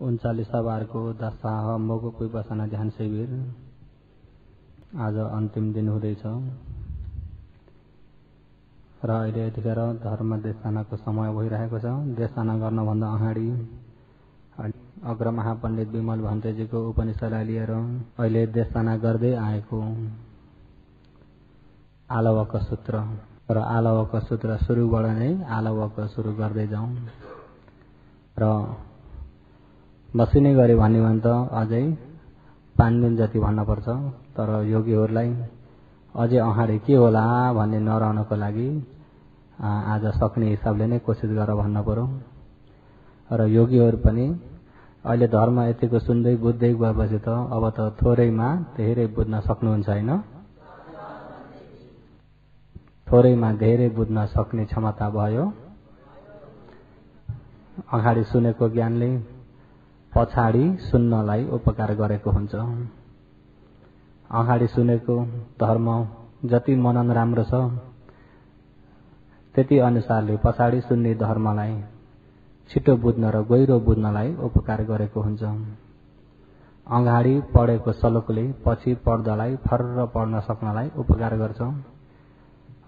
39 बारको दशाह मोगो विपसना ध्यान शिविर आज अन्तिम दिन हुँदैछ र अहिले यतिखेर धर्म देशनाको समय भइरहेको छ। देशना गर्नभन्दा अगाडि अग्र महापण्डित विमल भन्तेजीको उपनिषदलाई लिएर अहिले देशना गर्दै आएको आलवक सूत्र र आलवक सूत्र सुरुबाट नै आलवक सुरु गर्दै जाउँ र बसिने गरे भन्ने भने त अझै 5 दिन जति भन्न पर्छ। तर योगीहरूलाई अझै अगाडि के होला भन्ने नरहनको लागि आज सक्ने हिसाबले नै कोसिस गरेर भन्न पर्यो। र योगीहरू पनि अहिले धर्म यतिको सुन्दै बुझ्दै गएपछि त अब त थोरैमा धेरै बुझ्न सक्नुहुन्छ हैन। थोरैमा धेरै बुझ्न सक्ने क्षमता भयो। अगाडि सुनेको ज्ञानले पछाडि सुन्नलाई उपकार गरेको हुन्छ। अगाडि सुनेको धर्म जति मनन राम्रो छ त्यति अनुसारले पछाडि सुन्ने धर्मलाई छिटो बुझ्न र गहिरो बुझ्नलाई उपकार गरेको हुन्छ। अगाडि पढेको श्लोकले पछि पढ्दालाई फर्र पढ्न सक्नलाई उपकार गर्छ।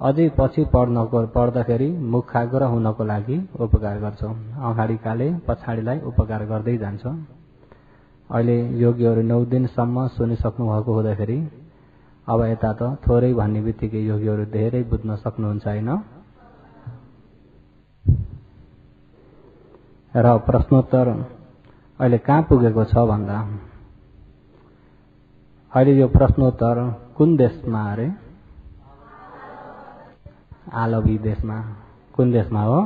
अझै पछि पढ्दाखेरि मुखाग्र हुनको लागि उपकार गर्छ। अगाडिकाले पछाडिलाई उपकार गर्दै जान्छ। अहिले योगीहरू 9 दिनसम्म सुनिसक्नु भएको हुँदाखेरि अब यता त थोरै भन्ने बित्तिकै योगीहरू धेरै बुझ्न सक्नुहुन्छ हैन। र प्रश्नोत्तर अहिले कहाँ पुगेको छ भन्दा अहिले यो प्रश्नोत्तर कुन देशमा अरे? आलवी देशमा। कुन देशमा हो?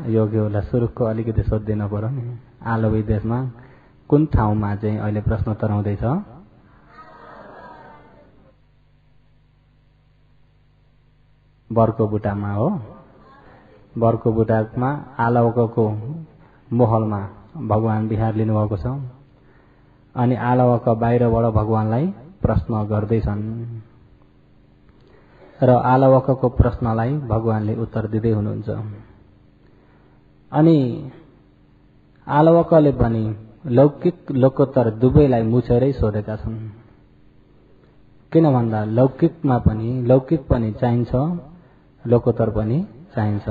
योगीहरूलाई सुरुको अलिकति सोधिदिनु पर्यो नि। आलवी देशमा कुन ठाउँमा चाहिँ अहिले प्रश्नोत्तर हुँदैछ? बर्कोबुटामा हो। बर्कोबुटामा आलवकको महलमा भगवान विहार लिनुभएको छ। अनि आलवक बाहिरबाट भगवानलाई प्रश्न गर्दैछन् र आलवकको प्रश्नलाई भगवानले उत्तर दिँदै हुनुहुन्छ। अनि आलवकले पनि लौकिक लोकोत्तर दुवैलाई मुछेरै सोधेका छन्। किन भन्दा लौकिक पनि चाहिन्छ, लोकोत्तर पनि चाहिन्छ।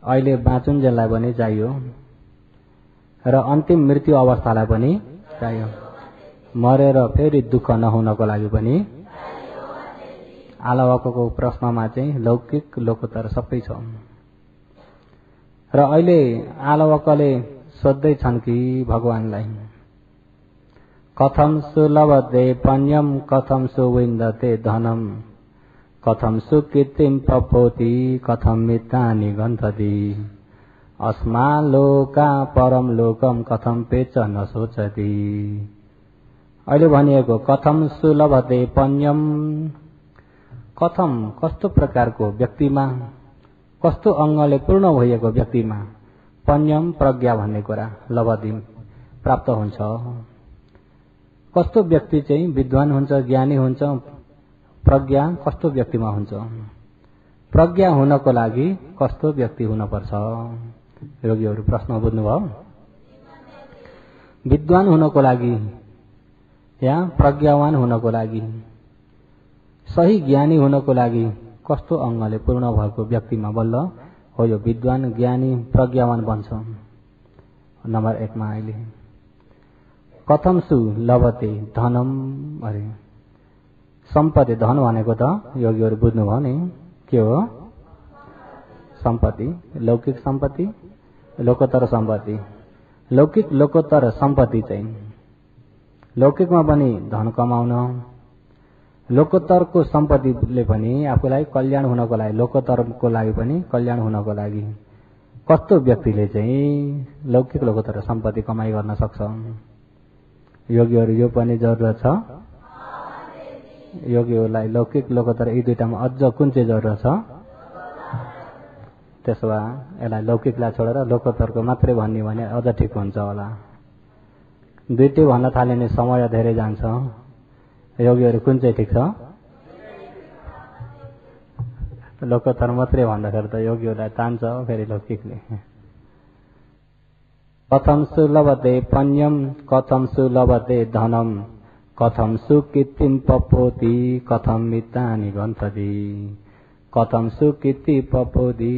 अहिले बाँचुन्जेललाई पनि चाहियो र अन्तिम मृत्यु अवस्थालाई पनि चाहियो। मरेर फेरि दुःख नहुनको लागि पनि आलवकको प्रश्नमा चाहिँ लौकिक लोकोत्तर सबै छ। र अहिले आलवकले सोध्दै छन् कि भगवानलाई कथम सुलभते पन्यम कथम सुविन्दते धनम कथम सुकीर्तिम प्रपोति कथम मितानि गन्धति अस्मा लोका परम लोकम कथम पेच न सोचति। अहिले भनिएको कथम सुलभते पन्यम कथम कस्तो प्रकारको व्यक्तिमा कस्तो अङ्गले पूर्ण भइएको व्यक्तिमा पन्यम प्रज्ञा भन्ने कुरा लभति प्राप्त हुन्छ। कस्तो व्यक्ति चाहिँ विद्वान हुन्छ, ज्ञानी हुन्छ, प्रज्ञा कस्तो व्यक्तिमा हुन्छ? प्रज्ञा हुनको लागि कस्तो व्यक्ति हुनुपर्छ? योगीहरू प्रश्न बुझ्नुभयो? विद्वान हुनको लागि या प्रज्ञावान हुनको लागि सही ज्ञानी हुनको लागि कस्तो अङ्गले पूर्ण भएको व्यक्तिमा बल्ल हो यो विद्वान, ज्ञानी, प्रज्ञावान बन्छ। नम्बर 1 मा अहिले कथम सु लभते धनम अरे सम्पत्ति। धन भनेको त योगीहरू बुझ्नुभयो नि के हो? सम्पत्ति, लौकिक सम्पत्ति, लोकोत्तर सम्पत्ति। लौकिक लोकोत्तर सम्पत्ति चाहिँ लौकिकमा पनि धन कमाउन, लोकोत्तरको सम्पत्तिले पनि आफूलाई कल्याण हुनको लागि, लोकोत्तरको लागि पनि कल्याण हुनको लागि कस्तो व्यक्तिले चाहिँ लौकिक लोकोत्तर सम्पत्ति कमाइ गर्न सक्छ? योगीहरू यो पनि जरुरत छ। योगीहरूलाई लौकिक लोकोत्तर यी दुईटामा अझ कुन चाहिँ जरुरत छ? त्यसो भए यसलाई लौकिकलाई छोडेर लोकोत्तरको मात्रै भन्ने भने अझ ठिक हुन्छ होला। दुईटै भन्न थाल्यो भने समय धेरै जान्छ। योगीहरू कुन चाहिँ ठिक छ? लोकोत्तर मात्रै भन्दाखेरि त योगीहरूलाई तान्छ फेरि लौकिकले। कथम सुलभते पन्यम कथम सुलभते धनम कथम सुकीर्तिम पपोति कथम मितानि गन्थति कथम सुकीर्ति पपोति।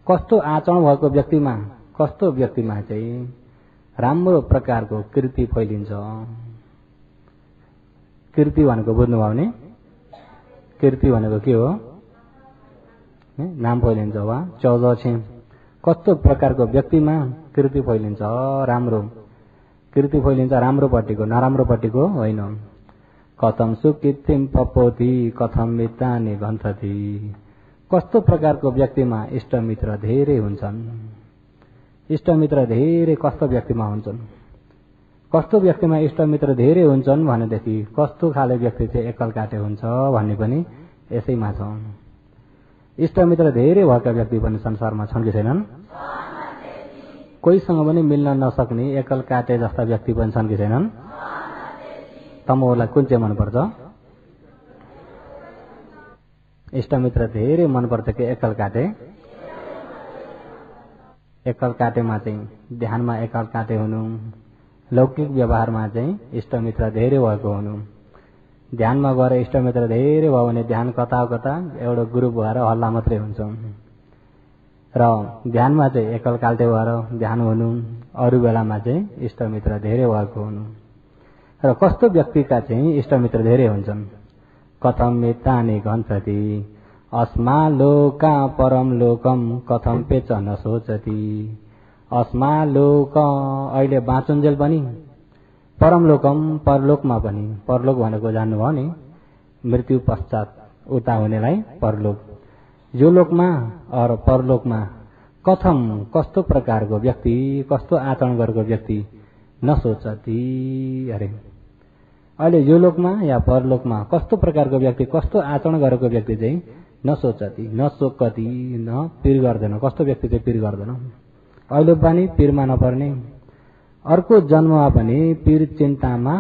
कस्तो आचरण भएको व्यक्तिमा, कस्तो व्यक्तिमा चाहिँ राम्रो प्रकारको कीर्ति फैलिन्छ। कीर्ति भनेको बुझ्नुभयो भने कीर्ति भनेको के हो? नाम फैलिन्छ वा चौध छ। कस्तो प्रकारको व्यक्तिमा कीर्ति फैलिन्छ? राम्रो कीर्ति फैलिन्छ, राम्रोपट्टिको, नराम्रोपट्टिको होइन। कथम सुकीर्तिम पपोति कथम मितानि गन्थति। कस्तो प्रकारको व्यक्तिमा इष्टमित्र धेरै हुन्छन्। इष्टमित्र धेरै कस्तो व्यक्तिमा हुन्छन्? कस्तो व्यक्तिमा इष्टमित्र धेरै हुन्छन् भनेदेखि कस्तो खाले व्यक्ति चाहिँ एकल काटे हुन्छ भन्ने पनि यसैमा छ। इष्टमित्र धेरै भएका व्यक्ति पनि संसारमा छन् कि छैनन्? कोहीसँग पनि मिल्न नसक्ने एकल काटे जस्ता व्यक्ति पनि छन् कि छैनन्? तमोलाई कुन चाहिँ मनपर्छ? इष्टमित्र धेरै मनपर्छ कि एकल काटे? एकल काटेमा चाहिँ ध्यानमा एकल काटे हुनु, लौकिक व्यवहारमा चाहिँ इष्टमित्र धेरै भएको हुनु। ध्यानमा गएर इष्टमित्र धेरै भयो भने ध्यान कता कता एउटा ग्रुप भएर हल्ला मात्रै हुन्छ। र ध्यानमा चाहिँ एकल काल्टे भएर ध्यान हुनु, अरू बेलामा चाहिँ इष्टमित्र धेरै भएको हुनु। र कस्तो व्यक्तिका चाहिँ इष्टमित्र धेरै हुन्छन्? कथम मितानि गन्थति अस्मा लोका परम लोकम कथम पेच न सोचति। अस्मा लोक अहिले बाँचुन्जेल पनि, परम लोकम परलोकमा पनि। परलोक भनेको जान्नुभयो नि, मृत्यु पश्चात उता हुनेलाई परलोक। यो लोकमा और परलोकमा कथम कस्तो प्रकारको व्यक्ति, कस्तो आचरण गरेको व्यक्ति नसोचति। अरे अहिले यो लोकमा या परलोकमा कस्तो प्रकारको व्यक्ति, कस्तो आचरण गरेको व्यक्ति चाहिँ नसोचति, नसोकति, न पिर गर्दैन। कस्तो व्यक्ति चाहिँ पिर गर्दैन? अहिले पनि पिरमा नपर्ने, अर्को जन्ममा पनि पिर चिन्तामा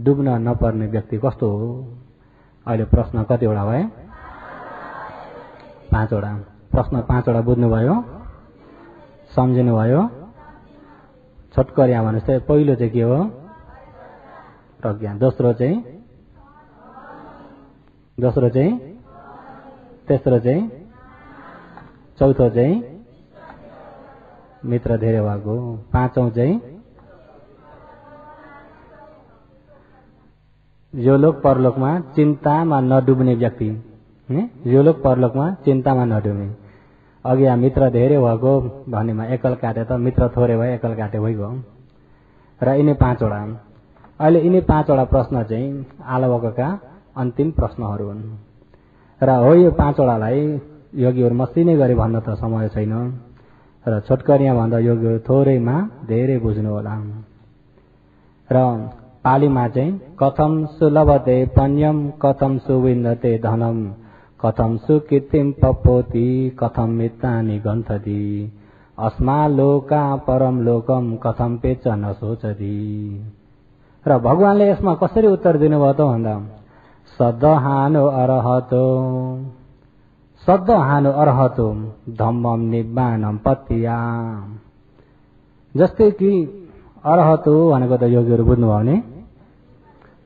डुब्न नपर्ने व्यक्ति कस्तो हो? अहिले प्रश्न कतिवटा भयो? 5 वटा। प्रश्न 5 वटा बुझ्नुभयो, सम्झिनुभयो? छोटकरिया भन्नुहोस् त। पहिलो चाहिँ के हो? प्रज्ञा। दोस्रो चाहिँ? तेस्रो चाहिँ? चौथो चाहिँ? मित्र धेरै भएको। 5औं चाहिँ? यो लोक परलोकमा चिन्तामा नडुब्ने व्यक्ति। यो लोक परलोकमा चिन्तामा नडुब्ने। अघि यहाँ मित्र धेरै भएको भन्नेमा एकल काटे त मित्र थोरै भयो, एकल काटे भइगयो। र यिनी 5 वटा। अहिले यिनी 5 वटा प्रश्न चाहिँ आलवकका अन्तिम प्रश्नहरू हुन्। र हो यो 5 वटालाई योगीहरू मसिनै गरी भन्न त समय छैन। र छोटकरिया भन्दा योगीहरू थोरैमा धेरै बुझ्नु होला। र पालीमा चाहिँ कथम सुलभते पन्यम कथम सुविन्दते धनम कथम सुकीर्तिम पपोति कथम मितानि गन्थति अस्मा लोका परम लोकम कथम पेच न सोचति। र भगवानले यसमा कसरी उत्तर दिनुभयो त भन्दा सदहानो अरहतो, सदहानो अरहतो धम्मम निब्बानम पत्या। जस्तै कि अरहतो भनेको त योगीहरू बुझ्नुभयो भने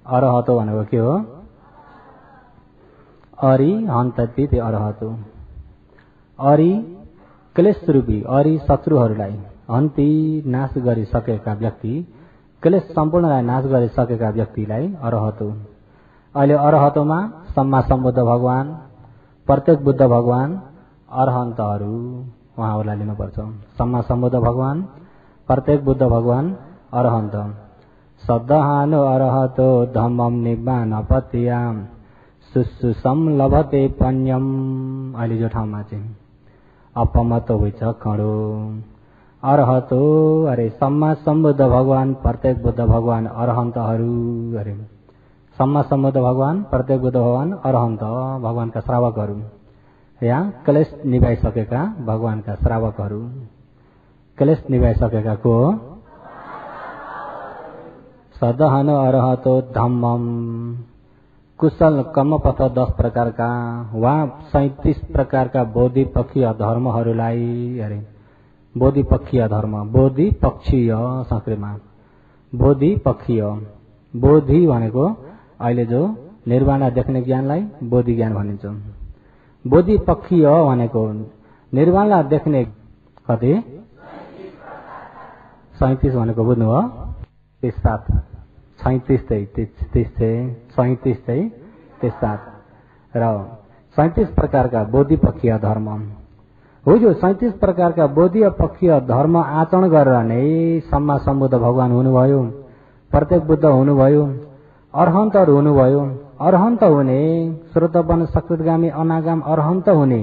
अरहतो भनेको के हो? अरि हन्तति ते अरहतो। अरि क्लेश रूपी, अरि शत्रुहरूलाई हन्ती नाश गरिसकेका व्यक्ति, क्लेश सम्पूर्णलाई नाश गरिसकेका व्यक्तिलाई अरहतो। अहिले अरहतोमा सम्मा सम्बुद्ध भगवान, प्रत्येक बुद्ध भगवान, अरहन्तहरू उहाँहरूलाई लिनुपर्छ। सम्मा सम्बुद्ध भगवान, प्रत्येक बुद्ध भगवान, अरहन्त। सदहानो अरहतो धम्मम निब्बान पत्याम सुसुसम लभते पन्यम। अहिले जो ठाउँमा चाहिँ अपमत हुन्छ खडो अरहतो। अरे सम्मा सम्बुद्ध भगवान, प्रत्येक बुद्ध भगवान, अरहन्तहरू। अरे सम्मा सम्बुद्ध भगवान, प्रत्येक बुद्ध भगवान, अरहन्त भगवानका श्रावकहरू। यहाँ क्लेश निभाइसकेका भगवानका श्रावकहरू। क्लेश निभाइसकेका को? सदहन अरहतो धम्मम। कुशल कर्मपथ 10 प्रकारका वा 37 प्रकारका बौद्धिक पक्षीय धर्महरूलाई अरे बोधिपक्षीय धर्म, बोधिपक्षीय संस्कृतमा बोधिपक्षीय। बोधि भनेको अहिले जो निर्वाण देख्ने ज्ञानलाई बोधि ज्ञान भनिन्छ। बोधिपक्षीय भनेको निर्वाणलाई देख्ने कति 37 भनेको बुझ्नुभयो। 37 37 र 37 प्रकारका बोधिपक्षीय धर्म हो। यो 37 प्रकारका बोधिपक्षीय धर्म आचरण गरेर नै सम्मा सम्बुद्ध भगवान हुनुभयो, प्रत्येक बुद्ध हुनुभयो, अरहन्तहरू हुनुभयो। अरहन्त हुने श्रोतपन सकृतगामी अनागाम अरहन्त हुने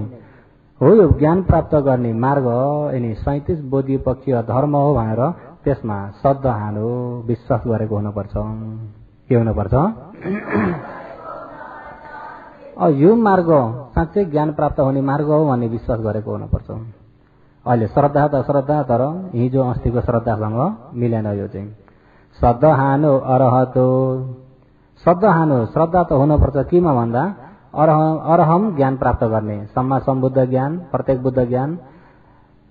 हो यो ज्ञान प्राप्त गर्ने मार्ग यिनी 37 बोधिपक्षीय धर्म हो भनेर त्यसमा श्रद्धा हालो विश्वास गरेको हुनुपर्छ। के हुनुपर्छ? यो मार्ग साँच्चै ज्ञान प्राप्त हुने मार्ग हो भन्ने विश्वास गरेको हुनुपर्छ। अहिले श्रद्धा त श्रद्धा, तर हिजो अस्तिको श्रद्धासँग मिलेन। यो चाहिँ श्रद्धा हानो अरहतो। श्रद्धा हानो श्रद्धा त हुनुपर्छ केमा भन्दा अरहम ज्ञान प्राप्त गर्ने, सम्मा सम्बुद्ध ज्ञान, प्रत्येक बुद्ध ज्ञान,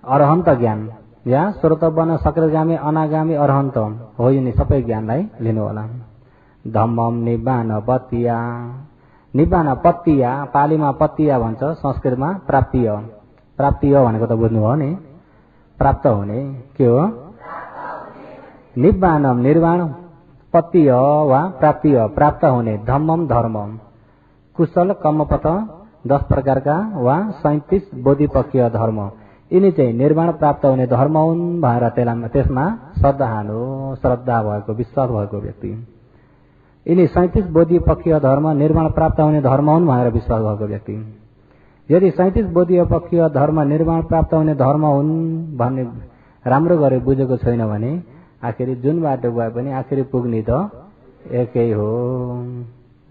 अरहन्त ज्ञान या श्रोतवन सकृतगामी अनागामी अरहन्त हो। यिनी सबै ज्ञानलाई लिनु होला। धम्मम निब्बान पत्तिया। निब्बान पत्तिया पालीमा पत्तिया भन्छ, संस्कृतमा प्राप्तिय। प्राप्तिय भनेको त बुझ्नुभयो नि, प्राप्त हुने। के हो? निब्बानम निर्वाण, पत्तिय वा प्राप्तिय प्राप्त हुने, धम्मम धर्म, कुशल कर्मपथ 10 प्रकारका वा 37 बोधिपक्षीय धर्म यिनी चाहिँ निर्वाण प्राप्त हुने धर्म हुन् भनेर त्यसमा श्रद्धा हालो, श्रद्धा भएको विश्वास भएको व्यक्ति। यिनी 37 बोधिपक्षीय धर्म निर्वाण प्राप्त हुने धर्म हुन् भनेर विश्वास भएको व्यक्ति। यदि 37 बोधिपक्षीय धर्म निर्वाण प्राप्त हुने धर्म हुन् भन्ने राम्रो गरी बुझेको छैन भने आखिरी जुन बाटो गए पनि आखिरी पुग्ने त एकै हो।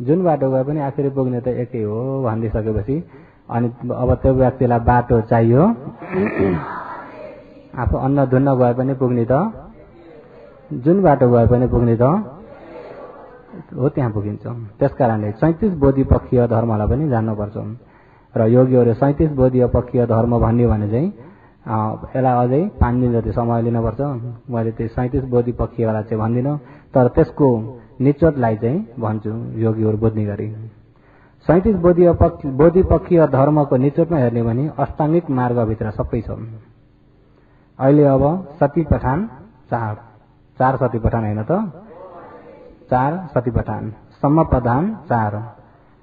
जुन बाटो गए पनि आखिरी पुग्ने त एकै हो भनिसकेपछि अनि अब त्यो व्यक्तिलाई बाटो चाहियो। आफू अन्न धुन्न गए पनि पुग्ने त, जुन बाटो गए पनि पुग्ने त हो, त्यहाँ पुगिन्छ। त्यसकारणले 37 बोधिपक्षीय धर्मलाई पनि जान्नुपर्छ। र योगीहरू 37 बोधिपक्षीय धर्म भन्यो भने चाहिँ यसलाई अझै 5 दिन जति समय लिनुपर्छ। मैले त्यो 37 बोधिपक्षीयलाई चाहिँ भन्दिनँ, तर त्यसको निचोटलाई चाहिँ भन्छु योगीहरू बुझ्ने गरी। 37 बोधिपक्षीय धर्मको निचोटमा हेर्ने भने अष्टाङ्गिक मार्गभित्र सबै छ। अहिले अब सती पठान 4 सती पठान होइन त, 4 सती पठान, सम्म प्रधान 4,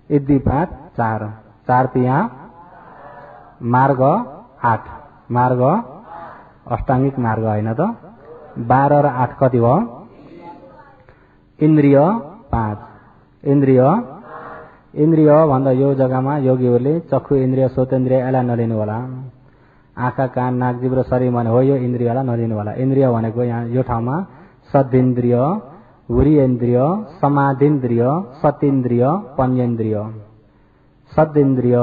इद्धिपात 4 तिया, मार्ग 8, मार्ग अष्टाङ्गिक मार्ग होइन त। 12 र 8 कति भयो? इन्द्रिय 5। इन्द्रिय भन्दा यो जग्गामा योगीहरूले चक्षु इन्द्रिय, श्रोतेन्द्रिय यसलाई नलिनु होला। आँखा, कान, नाक, जिब्रो र शरीर भने हो, यो इन्द्रियलाई नलिनु होला। इन्द्रिय भनेको यहाँ यो ठाउँमा सद्इन्द्रिय, वुरीन्द्रिय, समाधिन्द्रिय, सतीन्द्रिय, पञ्चेन्द्रिय। सद्इन्द्रिय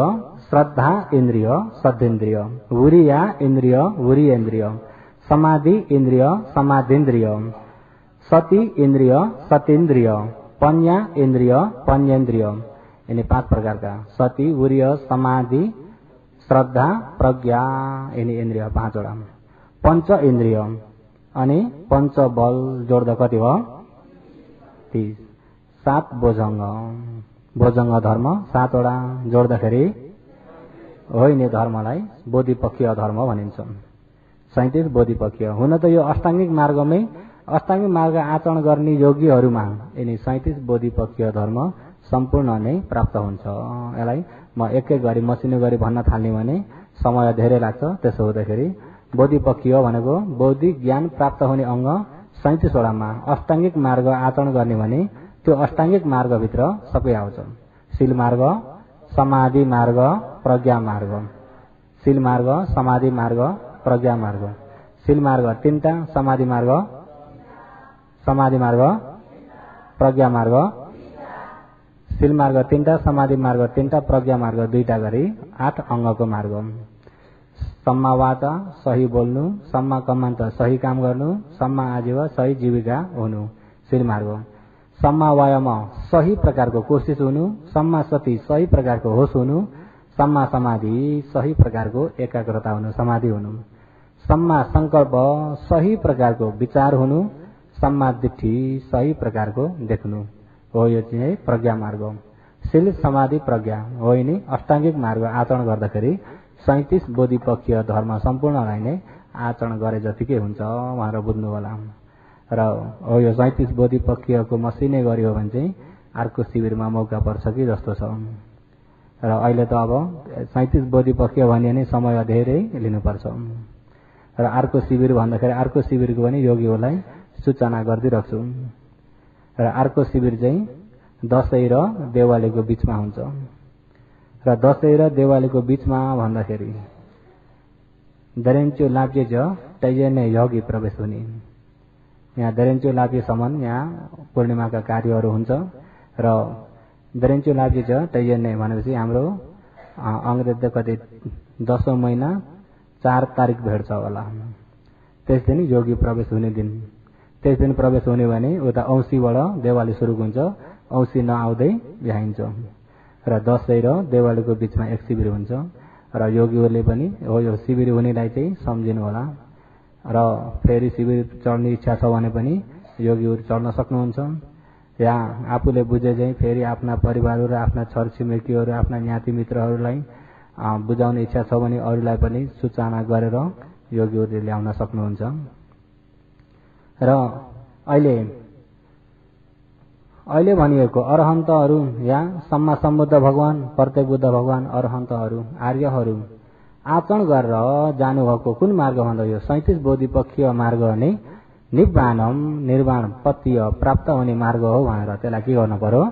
श्रद्धा इन्द्रिय, सद्इन्द्रिय, वुरिया इन्द्रिय, वुरीन्द्रिय, समाधि इन्द्रिय, समाधिन्द्रिय, सती इन्द्रिय, सतीन्द्रिय, पञ्या इन्द्रिय, पञ्चेन्द्रिय। यिनी 5 प्रकारका सती, वुरिय, समाधि, श्रद्धा, प्रज्ञा यिनी इन्द्रिय 5 वटा। पञ्च इन्द्रिय अनि पञ्च बल जोड्दा कति भयो? 30। 7 बोझङ्ग, बोझङ्ग धर्म 7 वटा जोड्दाखेरि हो यिनी धर्मलाई बोधिपक्षीय धर्म भनिन्छ। 37 बोधिपक्षीय हुन त यो अष्टाङ्गिक मार्गमै, अष्टाङ्गिक मार्ग आचरण गर्ने योगीहरूमा यिनी 37 बोधिपक्षीय धर्म सम्पूर्ण नै प्राप्त हुन्छ। यसलाई म एकै गरी मसिनो गरी भन्न थाल्ने भने समय धेरै लाग्छ। त्यसो हुँदाखेरि बोधिपक्षीय भनेको बौद्धिक ज्ञान प्राप्त हुने अङ्ग 37 वटामा अष्टाङ्गिक मार्ग आचरण गर्ने भने त्यो अष्टाङ्गिक मार्गभित्र सबै आउँछ। शील मार्ग, समाधि मार्ग, प्रज्ञा मार्ग। शील मार्ग, समाधि मार्ग, प्रज्ञा मार्ग। शील मार्ग 3टा, समाधि मार्ग, प्रज्ञा मार्ग। शील मार्ग 3टा, समाधि मार्ग 3टा, प्रज्ञा मार्ग 2टा गरी 8 अङ्गको मार्ग। सम्मा वाचा सही बोल्नु, सम्मा कमान्त सही काम गर्नु, सम्मा आजीव सही जीविका हुनु शील मार्ग। सम्मा वायाम सही प्रकारको कोसिस हुनु, सम्मा सती सही प्रकारको होस हुनु, सम्मा समाधि सही प्रकारको एकाग्रता हुनु, समाधि हुनु। सम्मा संकल्प सही प्रकारको विचार हुनु, सम्मा दिट्ठी सही प्रकारको देख्नु हो। यो चाहिँ प्रज्ञा मार्ग हो। शील समाधि प्रज्ञा हो नि अष्टाङ्गिक मार्ग आचरण गर्दाखेरि 37 बोधिपक्षीय धर्म सम्पूर्णलाई नै आचरण गरे जतिकै हुन्छ भनेर बुझ्नु होला। र हो यो 37 बोधिपक्षीयको मसिनै गरियो भने चाहिँ अर्को शिविरमा मौका पर्छ कि जस्तो छ। र अहिले त अब 37 बोधिपक्षीय भने नै समय धेरै लिनुपर्छ। र अर्को शिविर भन्दाखेरि अर्को शिविरको पनि योगीहरूलाई सूचना गरिदिइराख्छु। र अर्को शिविर चाहिँ दशैं र देवालीको बीचमा हुन्छ। र दशैं र देवालीको बीचमा भन्दाखेरि दरेन्चो लाप्चे छ तैजे नै योगी प्रवेश हुने। यहाँ दरेन्चो लाप्चेसम्म यहाँ पूर्णिमाका कार्यहरू हुन्छ। र दरेन्चो लाप्चे छ तैजे नै भनेपछि हाम्रो अङ्ग्रेज कति 10औं महिना 4 तारिक भेट्छ होला। त्यस दिन योगी प्रवेश हुने दिन। त्यस दिन प्रवेश हुने भने उता औँसीबाट देवाली सुरु हुन्छ। औँसी नआउँदै भ्याइन्छ। र दशैं र देवालीको बीचमा एक शिविर हुन्छ। र योगीहरूले पनि हो यो शिविर हुनेलाई चाहिँ सम्झिनु होला। र फेरि शिविर चढ्ने इच्छा छ भने पनि योगीहरू चढ्न सक्नुहुन्छ। या आफूले बुझे चाहिँ फेरि आफ्ना परिवारहरू, आफ्ना छरछिमेकीहरू, आफ्ना ज्ञाति मित्रहरूलाई बुझाउने इच्छा छ भने अरूलाई पनि सूचना गरेर योगीहरूले ल्याउन सक्नुहुन्छ। र अहिले भनिएको अरहन्तहरू या सम्मा सम्बुद्ध भगवान, प्रत्येक बुद्ध भगवान, अरहन्तहरू, आर्यहरू आचरण गरेर जानुभएको कुन मार्ग भन्दा यो 37 बोधिपक्षीय मार्ग नै निब्बानम निर्वाण पत्य प्राप्त हुने मार्ग हो भनेर त्यसलाई के गर्नु पर्यो?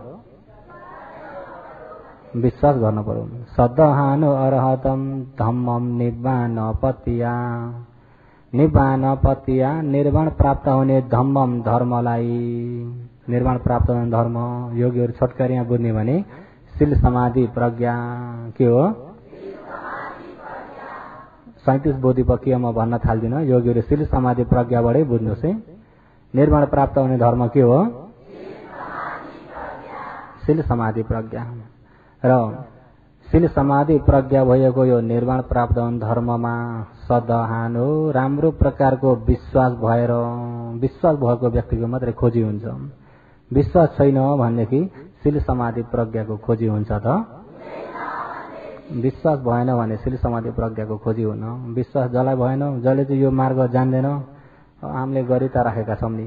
विश्वास गर्नु पर्यो। सद्दहानु अरहतम धम्मम निब्बान पत्या। निब्बान पत्या निर्वाण प्राप्त हुने धम्मम धर्मलाई, निर्वाण प्राप्त हुने धर्म योगीहरू छोटकरीमा बुझ्ने भने शील समाधि प्रज्ञा के हो? 37 बोधिपक्षीयमा भन्न थाल्दिन। योगीहरू शील समाधि प्रज्ञाबाटै बुझ्नुहोस् है। निर्वाण प्राप्त हुने धर्म के हो? शील समाधि प्रज्ञा। र शील समाधि प्रज्ञा भएको यो निर्वाण प्राप्त हुने धर्ममा सदहान हो, राम्रो प्रकारको विश्वास भएर, विश्वास भएको व्यक्तिको मात्रै खोजी हुन्छ। विश्वास छैन भनेदेखि शील समाधि प्रज्ञाको खोजी हुन्छ त? विश्वास भएन भने शील समाधि प्रज्ञाको खोजी हुन। विश्वास जसलाई भएन, जसले चाहिँ यो मार्ग जान्दैन, हामीले गरी त राखेका छौँ नि।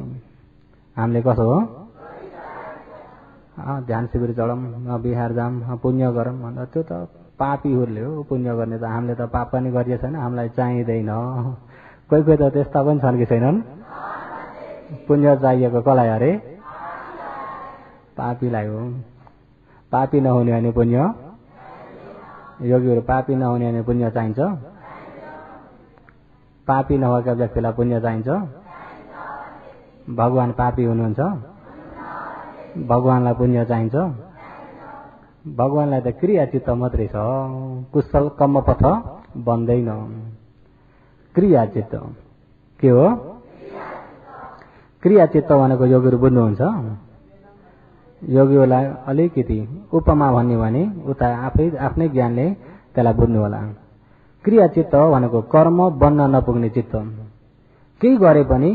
हामीले कसो हो? ध्यान शिविर चढौँ, बिहार जाऊँ, पुण्य गरौँ भन्दा त्यो त पापीहरूले हो। पुण्य गर्ने त हामीले त पाप पनि गरिएको छैन, हामीलाई चाहिँदैन। कोही कोही त त्यस्ता पनि छन् कि छैनन्? पुण्य चाहिएको कसलाई अरे? पापीलाई हो। पापी नहुने भने पुण्य, योगीहरू पापी नहुने भने पुण्य चाहिन्छ? पापी नभएका व्यक्तिलाई पुण्य चाहिन्छ? भगवान पापी हुनुहुन्छ? भगवानलाई पुण्य चाहिन्छ? भगवानलाई त क्रियाचित्त मात्रै छ, कुशल कर्मपथ बन्दैन। क्रियाचित्त के हो? क्रियाचित्त भनेको योगीहरू बुझ्नुहुन्छ? योगीहरूलाई अलिकति उपमा भन्ने भने उता आफ्नै ज्ञानले त्यसलाई बुझ्नु होला। क्रियाचित्त भनेको कर्म बन्न नपुग्ने चित्त। केही गरे पनि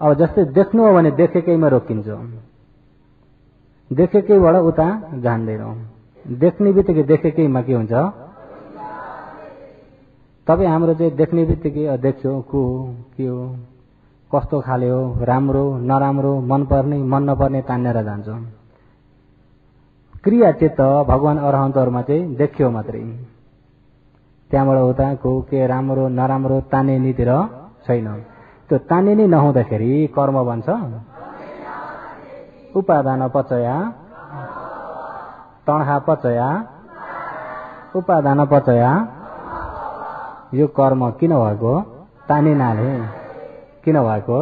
अब जस्तै देख्नु हो भने देखेकैमा रोकिन्छ, देखेकैबाट उता जान्दैनौँ। देख्ने बित्तिकै देखेकैमा के हुन्छ? तपाईँ हाम्रो चाहिँ देख्ने बित्तिकै देख्छौँ को के हो, कस्तो खाले हो, राम्रो नराम्रो, मनपर्ने मन नपर्ने तानेर जान्छौँ। क्रियाचित्त भगवान अरहन्तहरूमा चाहिँ देख्यो मात्रै, त्यहाँबाट उता को के राम्रो नराम्रो ताने नीतिर छैन। त्यो ताने नै नहुँदाखेरि कर्म बन्छ? उपादान पचया तणहा पचया उपादान पचया। यो कर्म किन भएको? तानिनाले। किन भएको?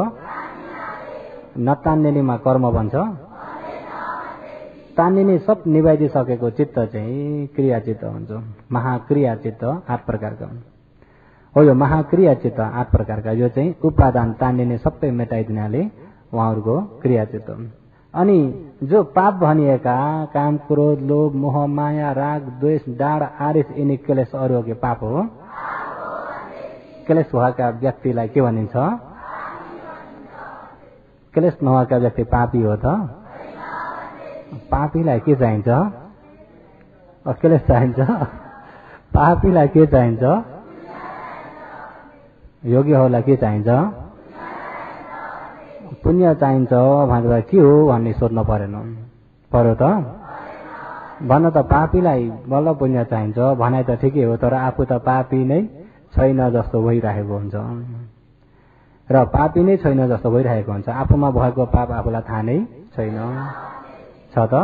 नतान्नेमा कर्म बन्छ? तान्ने सब निभाइदिसकेको चित्त चाहिँ क्रियाचित्त हुन्छ। महाक्रियाचित्त 8 प्रकारका हो। यो महाक्रियाचित्त 8 प्रकारका, यो चाहिँ उपादान तान्ने सबै मेटाइदिनाले उहाँहरूको क्रियाचित्त। अनि जो पाप भनिएका काम, क्रोध, लोभ, मोह, माया, राग, द्वेष, डाड, आरिस, यिनी क्लेश अरू के पाप हो? क्लेश भएका व्यक्तिलाई के भनिन्छ? क्लेश नभएका व्यक्ति पापी हो त? पापीलाई के चाहिन्छ? क्लेश चाहिन्छ? पापीलाई के चाहिन्छ? योग्यहरूलाई के चाहिन्छ? पुण्य चाहिन्छ भनेर के हो भन्ने सोध्नु पर्यो त? भन्न त पापीलाई बल्ल पुण्य चाहिन्छ भनाइ त ठिकै हो, तर आफू त पापी नै छैन जस्तो भइरहेको हुन्छ र पापी नै छैन जस्तो भइरहेको हुन्छ। आफूमा भएको पाप आफूलाई थाहा नै छैन छ त।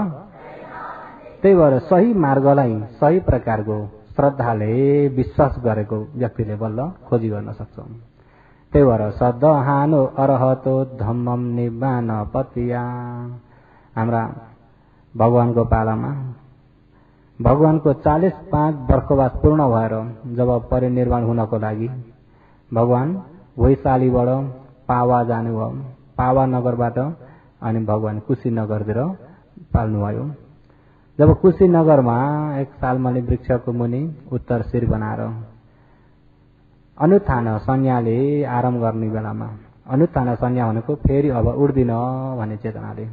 त्यही भएर सही मार्गलाई सही प्रकारको श्रद्धाले विश्वास गरेको व्यक्तिले बल्ल खोजी गर्न सक्छ। त्यही भएर सदहानो अरहतो धम्मम निब्बान पतिया। हाम्रा भगवानको पालामा भगवानको 45 वर्षवास पूर्ण भएर जब परिनिर्वाण हुनको लागि भगवान वैशालीबाट पावा जानुभयो। पावा नगरबाट अनि भगवान कुशीनगरतिर पाल्नुभयो। जब कुशीनगरमा एक सालमली वृक्षको मुनि उत्तर शिर बनाएर अनुत्थान संज्ञाले आराम गर्ने बेलामा, अनुत्थान संज्ञा भनेको फेरि अब उड्दिन भन्ने चेतनाले,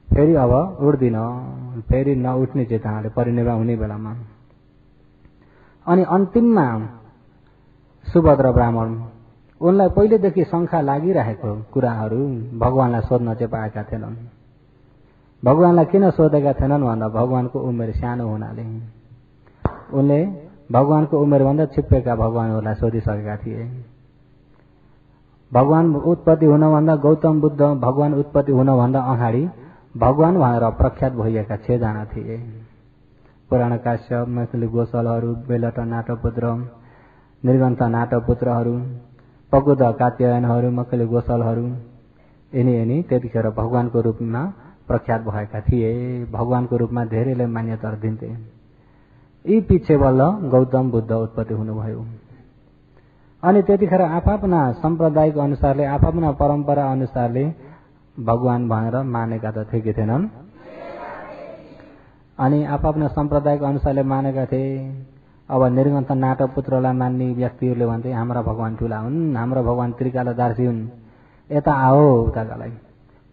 फेरि अब उड्दिन, फेरि नउठ्ने चेतनाले परिनिर्वाण हुने बेलामा, अनि अन्तिममा सुभद्रा ब्राह्मण उनलाई पहिलेदेखि शङ्का लागिरहेको कुराहरू भगवानलाई सोध्न चाहिँ पाएका थिएनन्। भगवानलाई किन सोधेका थिएनन् भन्दा भगवानको उमेर सानो हुनाले उनले भगवानको उमेरभन्दा छिप्पेका भगवानहरूलाई सोधिसकेका थिए। भगवान उत्पत्ति हुनभन्दा गौतम बुद्ध भगवान उत्पत्ति हुनभन्दा अगाडि भगवान भनेर प्रख्यात भइएका 6 जना थिए। पुराण काश्यप, मैथिली गोसलहरू, बेलट नाटपुत्र, निर्गन्थ नाटपुत्रहरू, पकुद कात्यायनहरू, मैथिली गोसलहरू, यिनी त्यतिखेर भगवानको रूपमा प्रख्यात भएका थिए। भगवानको रूपमा धेरैले मान्यता दिन्थे। यी पछि बल्ल गौतम बुद्ध उत्पत्ति हुनुभयो। अनि त्यतिखेर आफ्ना साम्प्रदायिक अनुसारले आफ्ना परम्परा अनुसारले भगवान भनेर मानेका त थिए कि थिएनन्? अनि आफ्ना साम्प्रदायिक अनुसारले मानेका थिए। अब निर्गन्थ नाटपुत्रलाई मान्ने व्यक्तिहरूले भन्थे हाम्रा भगवान ठुला हुन्, हाम्रो भगवान त्रिकालदर्शी हुन्, यता आओ उताकालाई।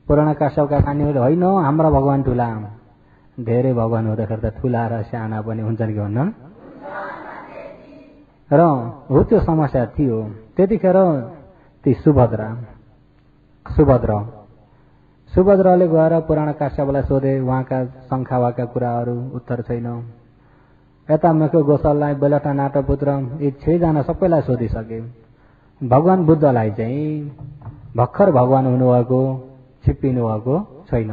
पुराण काश्यपका मान्नेहरूले होइन हाम्रा भगवान ठुला, धेरै भगवान हुँदाखेरि त ठुला र साना पनि हुन्छन् कि हुन्न र हो त्यो समस्या थियो। त्यतिखेर ती सुभद्राले गएर पुराण काश्यपलाई सोधे। उहाँका शङ्का भएका कुराहरू उत्तर छैन। यता मेको गोसललाई, बेलटा नाटपुत्र यी 6 जना सबैलाई सोधिसके। भगवान बुद्धलाई चाहिँ भर्खर भगवान हुनुभएको छिप्पिनु भएको छैन,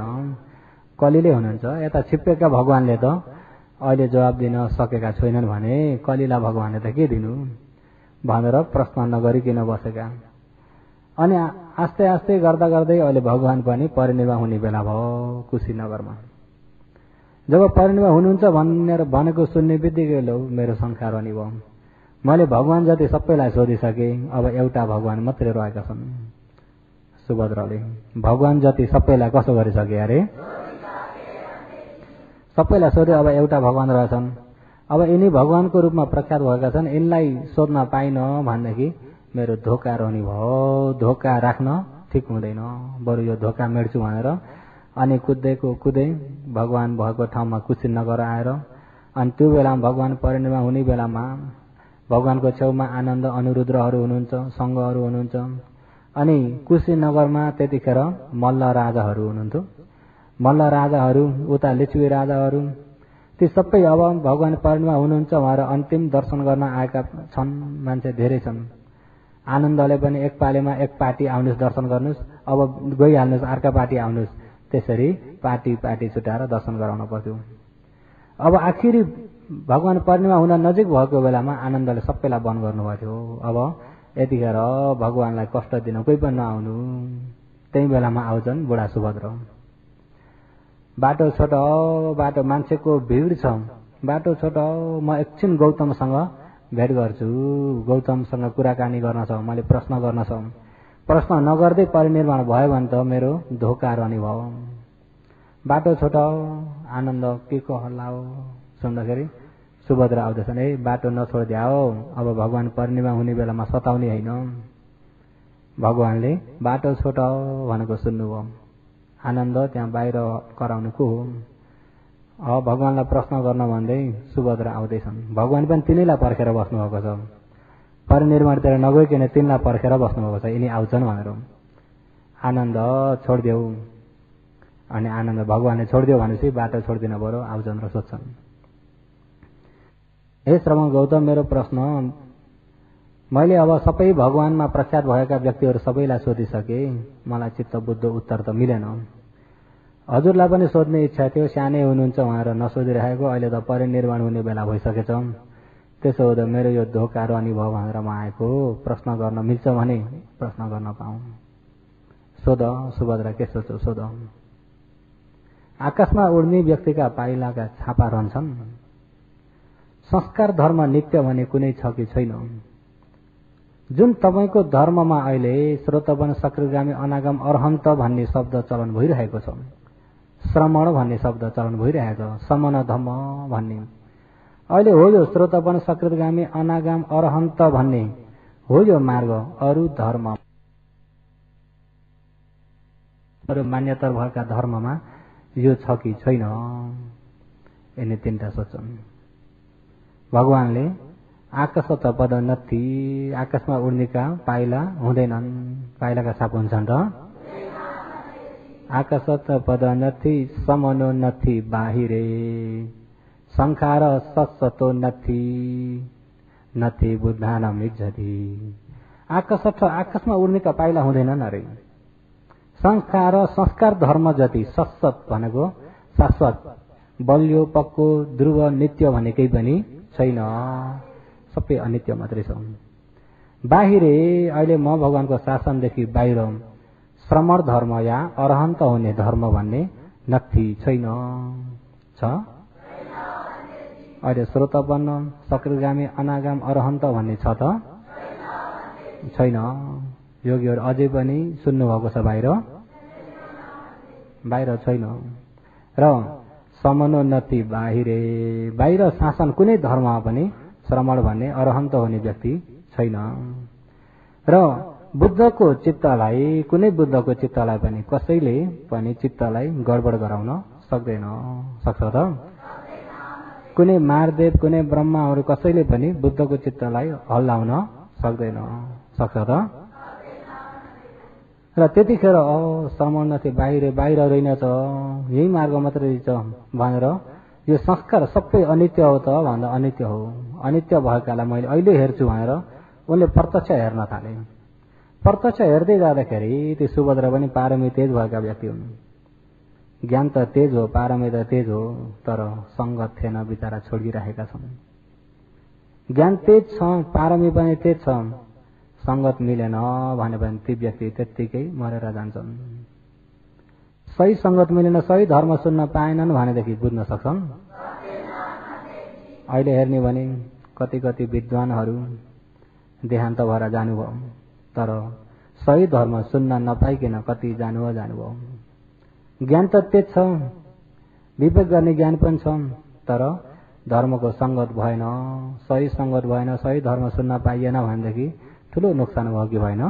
कलिले हुनुहुन्छ। यता छिप्पेका भगवानले त अहिले जवाब दिन सकेका छैनन् भने कलिला भगवानले त के दिनु भनेर प्रश्न नगरिकन बसेका। अनि आस्ते आस्ते गर्दा गर्दै अहिले भगवान पनि परिनिर्वाण हुने बेला भयो कुशीनगरमा। जब परिनिर्वाण हुनुहुन्छ भनेको सुन्ने बित्तिकै लो मेरो शङ्का रहने भयो। मैले भगवान जति सबैलाई सोधिसके, अब एउटा भगवान मात्रै रहेका छन्। सुभद्राले भगवान जति सबैलाई कसो गरिसके अरे? सबैलाई सोधे, अब एउटा भगवान रहेछन्। अब यिनी भगवानको रूपमा प्रख्यात भएका छन्, यिनलाई सोध्न पाइन भनेदेखि मेरो धोका रहने भयो। धोका राख्न ठिक हुँदैन, बरु यो धोका मेट्छु भनेर अनि कुदै भगवान भएको ठाउँमा कुशीनगर आएर अनि त्यो बेलामा भगवान परिनिर्वाण हुने बेलामा भगवानको छेउमा आनन्द अनुरुद्रहरू हुनुहुन्छ, सङ्घहरू हुनुहुन्छ। अनि कुशीनगरमा त्यतिखेर मल्ल राजाहरू हुनुहुन्थ्यो। मल्ल राजाहरू, उता लिच्छवी राजाहरू, ती सबै अब भगवान परिनिर्वाण हुनुहुन्छ भनेर अन्तिम दर्शन गर्न आएका छन्। मान्छे धेरै छन्। आनन्दले पनि एक पालीमा एक पार्टी आउनुहोस् दर्शन गर्नुहोस्, अब गइहाल्नुहोस् अर्का पार्टी आउनुहोस्, त्यसरी पार्टी छुटाएर दर्शन गराउन पर्थ्यो। अब आखिरी भगवान परिनिर्वाण हुन नजिक भएको बेलामा आनन्दले सबैलाई बन्द गर्नुभएको थियो। अब यतिखेर भगवानलाई कष्ट दिन कोही पनि नआउनु। त्यही बेलामा आउँछन् बुढा सुभद्रा। बाटो छोटो, बाटो मान्छेको भिड छ, बाटो छोटो, म एकछिन गौतमसँग भेट गर्छु, गौतमसँग कुराकानी गर्न छ, मैले प्रश्न गर्न छ। प्रश्न नगर्दै परिनिर्वाण भयो भने त मेरो धोका रहने भयो। बाटो छोटो, आनन्द के को हल्ला हो सुन्दाखेरि सुभद्रा आउँदैछन्, ए बाटो नछोडिदियाओ, अब भगवान परिनिर्वाण हुने बेलामा सताउने होइन। भगवानले बाटो छोटाओ भनेको सुन्नुभयो। आनन्द त्यहाँ बाहिर कराउनु को हो? भगवानलाई प्रश्न गर्न भन्दै सुभद्रा आउँदैछन्। भगवान पनि तिनीलाई पर्खेर बस्नुभएको छ। परिनिर्वाणतिर नगइकन तिनलाई पर्खेर बस्नुभएको छ, यिनी आउँछन् भनेर। आनन्द छोडिदेऊ। अनि आनन्द भगवानले छोडिदेऊ भनेपछि बाटो छोडिदिन पर्यो, आउँछन् र सोध्छन्, हे श्रवण गौतम, मेरो प्रश्न मैले अब सबै भगवानमा प्रख्यात भएका व्यक्तिहरू सबैलाई सोधिसके, मलाई चित्त बुझ्दो उत्तर त मिलेन। हजुरलाई पनि सोध्ने इच्छा थियो, सानै हुनुहुन्छ भनेर नसोधिरहेको, अहिले त परिनिर्वाण हुने बेला भइसकेछ। त्यसो हुँदा मेरो यो धोका र अनुभव भनेर म आएको, प्रश्न गर्न मिल्छ भने प्रश्न गर्न पाऊँ। सोध सुभद्रा, के सोध्छौ सोध। आकाशमा उड्ने व्यक्तिका पाइलाका छापा रहन्छन्। संस्कार धर्म नित्य भने कुनै छ कि छैन? जुन तपाईको धर्ममा अहिले श्रोतवन सक्रियगामी अनागम अरहन्त भन्ने शब्द चलन भइरहेको छ, श्रमण भन्ने शब्द चलन भइरहेको छ, समन धम्म भन्ने, अहिले हो यो श्रोतवन सक्रियगामी अनागम अरहन्त भन्ने हो यो मार्ग। अरू धर्म, अरू मान्यता भएका धर्ममा यो छ कि छैन? यिनी तीनटा सोच्छन्। भगवानले आकाशत पदोन्नति, आकाशमा उड्नेका पाइला हुँदैनन्, पाइलाका छाप हुन्छन् र? आकाशत पदोन्नति समनोन्नति बाहिरे, संखार सत्सतोन्नति नथि बुद्धानम इज्जति। आकाशत आकाशमा उड्नेका पाइला हुँदैनन् अरे। संस्कार संस्कार धर्म जति सत्सत भनेको शाश्वत बलियो पक्को ध्रुव नित्य भनेकै पनि छैन, सबै अनित्य मात्रै छ। बाहिरे अहिले म भगवानको शासनदेखि बाहिर श्रमण धर्म या अरहन्त हुने धर्म भन्ने नथि छैन। छ अहिले श्रोतपन्न सक्रियगामी अनागाम अरहन्त भन्ने छ त छैन। योगीहरू अझै पनि सुन्नुभएको छ बाहिर, बाहिर छैन। र समनोन्नति बाहिरे, बाहिर शासन कुनै धर्ममा पनि श्रमण भन्ने अरहन्त हुने व्यक्ति छैन। र बुद्धको चित्तलाई, कुनै बुद्धको चित्तलाई पनि कसैले पनि चित्तलाई गडबड गराउन सक्दैन। सक्छ त? कुनै महादेव कुनै ब्रह्माहरू कसैले पनि बुद्धको चित्तलाई हल्लाउन सक्दैन। सक्छ त? र त्यतिखेर समोन्नति बाहिर बाहिर रहेनछ, यही मार्ग मात्रै छ भनेर यो संस्कार सबै अनित्य हो त भन्दा अनित्य हो। अनित्य भएकालाई मैले अहिले हेर्छु भनेर उनले प्रत्यक्ष हेर्न थाले। प्रत्यक्ष हेर्दै जाँदाखेरि त्यो सुभद्रा पनि पारमी तेज भएका व्यक्ति हुन्। ज्ञान त तेज हो, पारमी त तेज हो, तर सङ्गत थिएन, बिचारा छोडिरहेका छन्। ज्ञान तेज छ, पारमी पनि तेज छ, सङ्गत मिलेन भने पनि ती व्यक्ति त्यत्तिकै मरेर जान्छन्। सही सङ्गत मिलेन, सही धर्म सुन्न पाएनन् भनेदेखि बुझ्न सक्छन्। अहिले हेर्ने भने कति कति विद्वानहरू देहान्त भएर जानुभयो, तर सही धर्म सुन्न नपाइकन कति जानुभयो। ज्ञान त तेज छ, विवेक गर्ने ज्ञान पनि छ, तर धर्मको सङ्गत भएन, सही सङ्गत भएन, सही धर्म सुन्न पाइएन भनेदेखि ठुलो नोक्सान भयो कि भएन?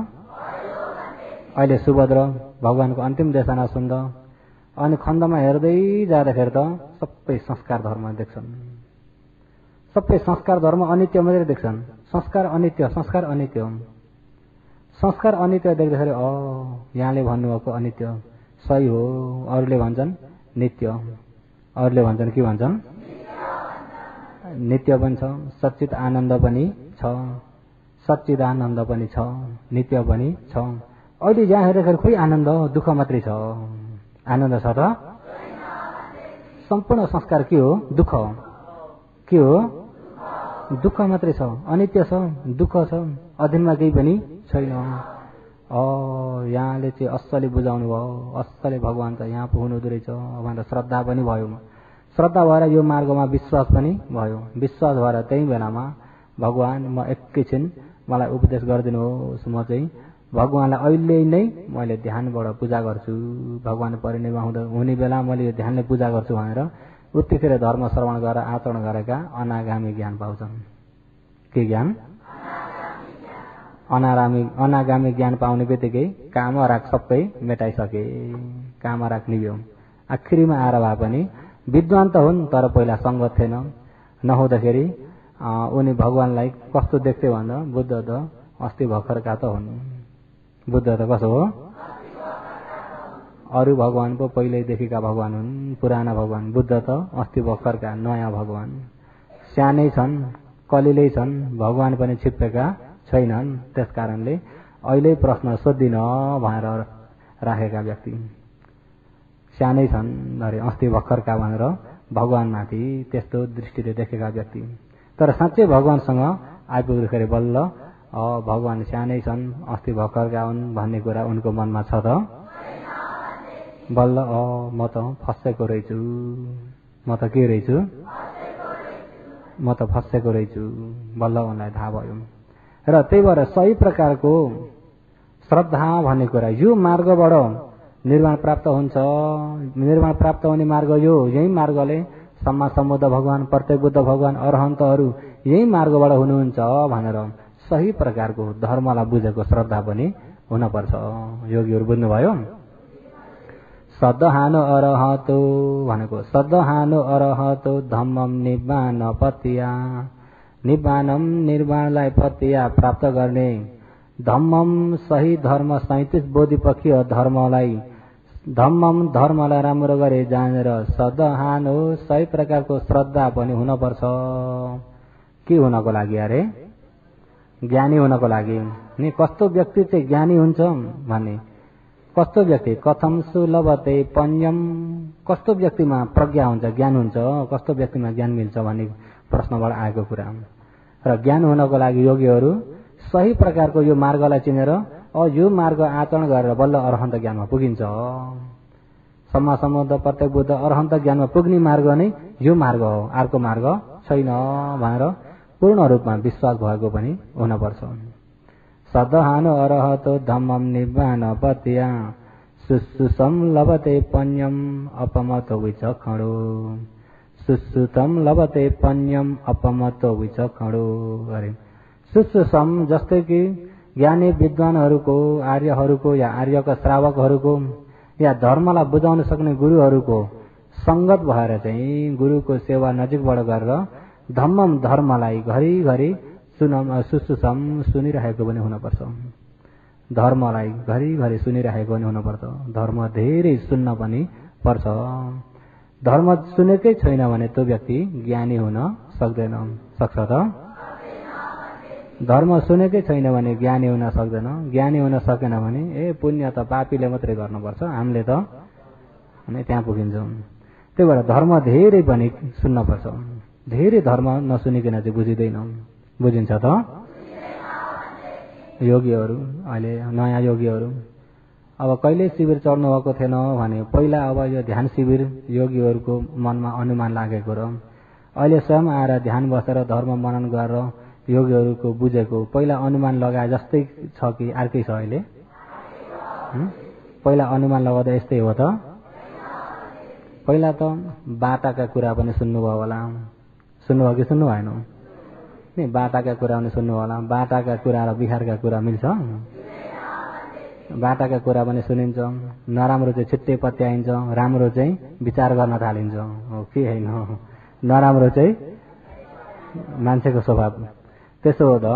अहिले सुभद्रा भगवानको अन्तिम देशना सुन्दा अनि खण्डमा हेर्दै जाँदाखेरि त सबै संस्कार धर्म देख्छन्। सबै संस्कार धर्म अनित्य मात्रै देख्छन्। संस्कार अनित्य, संस्कार अनित्य, संस्कार अनित्य देख्दाखेरि यहाँले भन्नुभएको अनित्य सही हो, अरूले भन्छन् नित्य, अरूले भन्छन् के भन्छन्? नित्य पनि छ, सच्चित आनन्द पनि छ, सच्चिदानन्द पनि छ, नित्य पनि छ। अहिले जहाँ हेर्दाखेरि खोइ आनन्द दुःख मात्रै छ। आनन्द छ त? सम्पूर्ण संस्कार के हो? दुःख। के हो? दुःख मात्रै छ, अनित्य छ, दुःख छ, अधीनमा केही पनि छैन। यहाँले चाहिँ असली बुझाउनु भयो, असली भगवान त यहाँ पो हुनुहुँदो रहेछ भनेर श्रद्धा पनि भयो। श्रद्धा भएर यो मार्गमा विश्वास पनि भयो। विश्वास भएर त्यही बेलामा भगवान म एकैछिन मलाई उपदेश गरिदिनुहोस्, म चाहिँ भगवानलाई अहिले नै मैले ध्यानबाट पूजा गर्छु, भगवान परिनिर्वाण हुने बेला मैले यो ध्यानले पूजा गर्छु भनेर उत्तिखेर धर्म श्रवण गरेर आचरण गरेका अनागामी ज्ञान पाउँछन्। के ज्ञान? अनागामी ज्ञान पाउने बित्तिकै काम राख सबै मेटाइसके, काम राख निभ्यो। आखिरीमा आएर भए पनि विद्वान त हुन्, तर पहिला सङ्गत थिएन। नहुँदाखेरि उनी भगवानलाई कस्तो देख्थे भन्दा बुद्ध त अस्ति भर्खरका त हुन्। बुद्ध त कसो हो? अरू भगवान पो पहिल्यैदेखिका भगवान हुन्, पुराना भगवान। बुद्ध त अस्ति भर्खरका नयाँ भगवान। सानै छन्, कलिलै छन्, भगवान पनि छिप्पेका छैनन्। त्यस कारणले अहिले प्रश्न सोधिन भनेर राखेका व्यक्ति सानै छन्, अरे अस्ति भर्खरका भनेर भगवानमाथि त्यस्तो दृष्टिले देखेका व्यक्ति। तर साँच्चै भगवानसँग आइपुग्दाखेरि बल्ल भगवान सानै छन्, अस्ति भर्खरका हुन् भन्ने कुरा उनको मनमा छ त? बल्ल म त फसेको रहेछु, म त के रहेछु? म त फसेको रहेछु, बल्ल उनलाई थाहा भयो। र त्यही भएर सही प्रकारको श्रद्धा भन्ने कुरा, यो मार्गबाट निर्वाण प्राप्त हुन्छ। निर्वाण प्राप्त हुने मार्ग यो, यही मार्गले सम्मा सम्बुद्ध भगवान, प्रत्येक बुद्ध भगवान, अरहन्तहरू यही मार्गबाट हुनुहुन्छ भनेर सही प्रकारको धर्मलाई बुझेको श्रद्धा पनि हुनपर्छ। योगीहरू बुझ्नुभयो? सदहानो अरहतो भनेको, सदहानो अरहतो धम्मम निब्बान पत्या, निब्बानम निर्वाणलाई पत्या प्राप्त गर्ने, धम्मम सही धर्म 37 बोधिपक्षीय धर्मलाई, धम्मम धर्मलाई राम्रो गरे जानेर, सदहानो सही प्रकारको श्रद्धा पनि हुनपर्छ। के हुनको लागि? अरे ज्ञानी हुनको लागि। नि कस्तो व्यक्ति चाहिँ ज्ञानी हुन्छ भन्ने, कस्तो व्यक्ति? कथम सुलभते पञ्यम, कस्तो व्यक्तिमा प्रज्ञा हुन्छ, ज्ञान हुन्छ, कस्तो व्यक्तिमा ज्ञान मिल्छ भन्ने प्रश्नबाट आएको कुरा। र ज्ञान हुनको लागि योगीहरू सही प्रकारको यो मार्गलाई चिनेर यो मार्ग आचरण गरेर बल्ल अरहन्त ज्ञानमा पुगिन्छ। सम्मा सम्बुद्ध प्रत्येक बुद्ध अरहन्त ज्ञानमा पुग्ने मार्ग नै यो मार्ग हो, अर्को मार्ग छैन भनेर पूर्ण रूपमा विश्वास भएको पनि हुनपर्छ। सदहानो अरहतो धम्मम निब्बान पत्या, सुसुसम लभते पञ्यम अपमतो विचक्षणो, सुसुतम लभते पञ्यम अपमतो विचक्षणो। अरे सुसुसम जस्तै कि ज्ञानी विद्वानहरूको, आर्यहरूको या आर्यका श्रावकहरूको या धर्मलाई बुझाउन सक्ने गुरुहरूको सङ्गत भएर चाहिँ गुरुको सेवा नजिकबाट गरेर धम्मम धर्मलाई घरिघरि सुसुसम सुनिरहेको पनि हुनपर्छ। धर्मलाई घरिघरि सुनिरहेको पनि हुनपर्छ। धर्म धेरै सुन्न पनि पर्छ। धर्म सुनेकै छैन भने त्यो व्यक्ति ज्ञानी हुन सक्दैन। सक्छ त? धर्म सुनेकै छैन भने ज्ञानी हुन सक्दैन। ज्ञानी हुन सकेन भने पुण्य त पापीले मात्रै गर्नुपर्छ, हामीले त अनि त्यहाँ पुगिन्छौँ। त्यही भएर धर्म धेरै पनि सुन्नपर्छ। धेरै धर्म नसुनिकन चाहिँ बुझिँदैन। बुझिन्छ त? योगीहरू अहिले नयाँ योगीहरू अब कहिले शिविर चढ्नु भएको थिएन भने पहिला अब यो ध्यान शिविर योगीहरूको मनमा अनुमान लागेको र अहिले स्वयं आएर ध्यान बसेर धर्म मनन गरेर योगीहरूको बुझेको पहिला अनुमान लगाए जस्तै छ कि अर्कै छ? अहिले पहिला अनुमान लगाउँदा यस्तै हो त? पहिला त बाटाका कुरा पनि सुन्नुभयो होला, सुन्नुभयो कि सुन्नु भएन? नि बाटाका कुरा पनि सुन्नु होला। बाटाका कुरा र बिहारका कुरा मिल्छ? बाटाका कुरा पनि सुनिन्छ, नराम्रो चाहिँ छिट्टै पत्याइन्छ, राम्रो चाहिँ विचार गर्न थालिन्छ। हो कि होइन? नराम्रो चाहिँ मान्छेको स्वभाव त्यसो हो त।